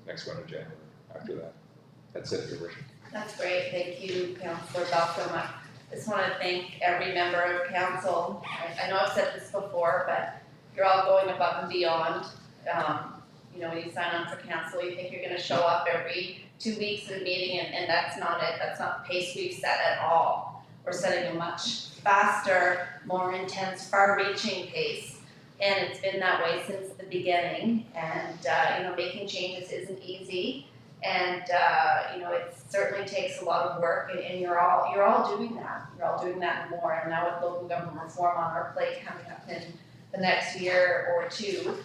Next one in January after that. That's it, Your Worship. That's great. Thank you, Councillor Bell, so much. I just want to thank every member of council. I know I've said this before, but you're all going above and beyond. You know, when you sign on for council, you think you're gonna show up every 2 weeks at a meeting, and that's not it, that's not the pace we've set at all. We're setting a much faster, more intense, far-reaching pace, and it's been that way since the beginning, and, you know, making changes isn't easy, and, you know, it certainly takes a lot of work, and you're all doing that, and more, and now with local government reform on our plate coming up in the next year or two,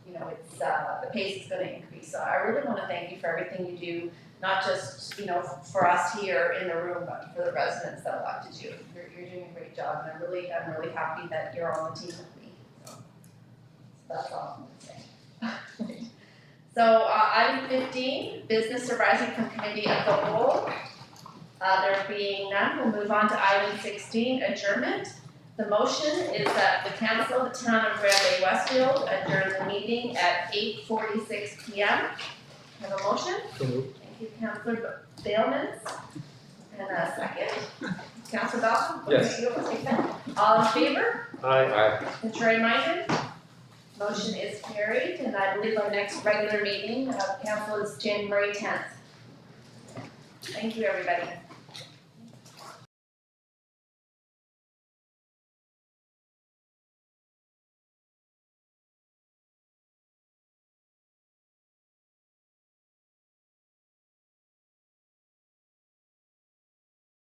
you know, it's, the pace is gonna increase, so I really wanna thank you for everything you do, not just, you know, for us here in the room, but for the residents that elected you. You're doing a great job, and I'm really happy that you're on the team with me, so that's all I'm gonna say. So, item 15, business arising from committee of the whole. There being none, we'll move on to item 16, adjournment. The motion is that the council of the town of Bay-Westfield adjourn the meeting at 8:46 p.m. Have a motion? Thank you, Councillor Bailmans. And a second. Councillor Dawson? Yes. All in favor? Aye. Contrary minded? Motion is carried, and I believe our next regular meeting of council is January 10th. Thank you, everybody.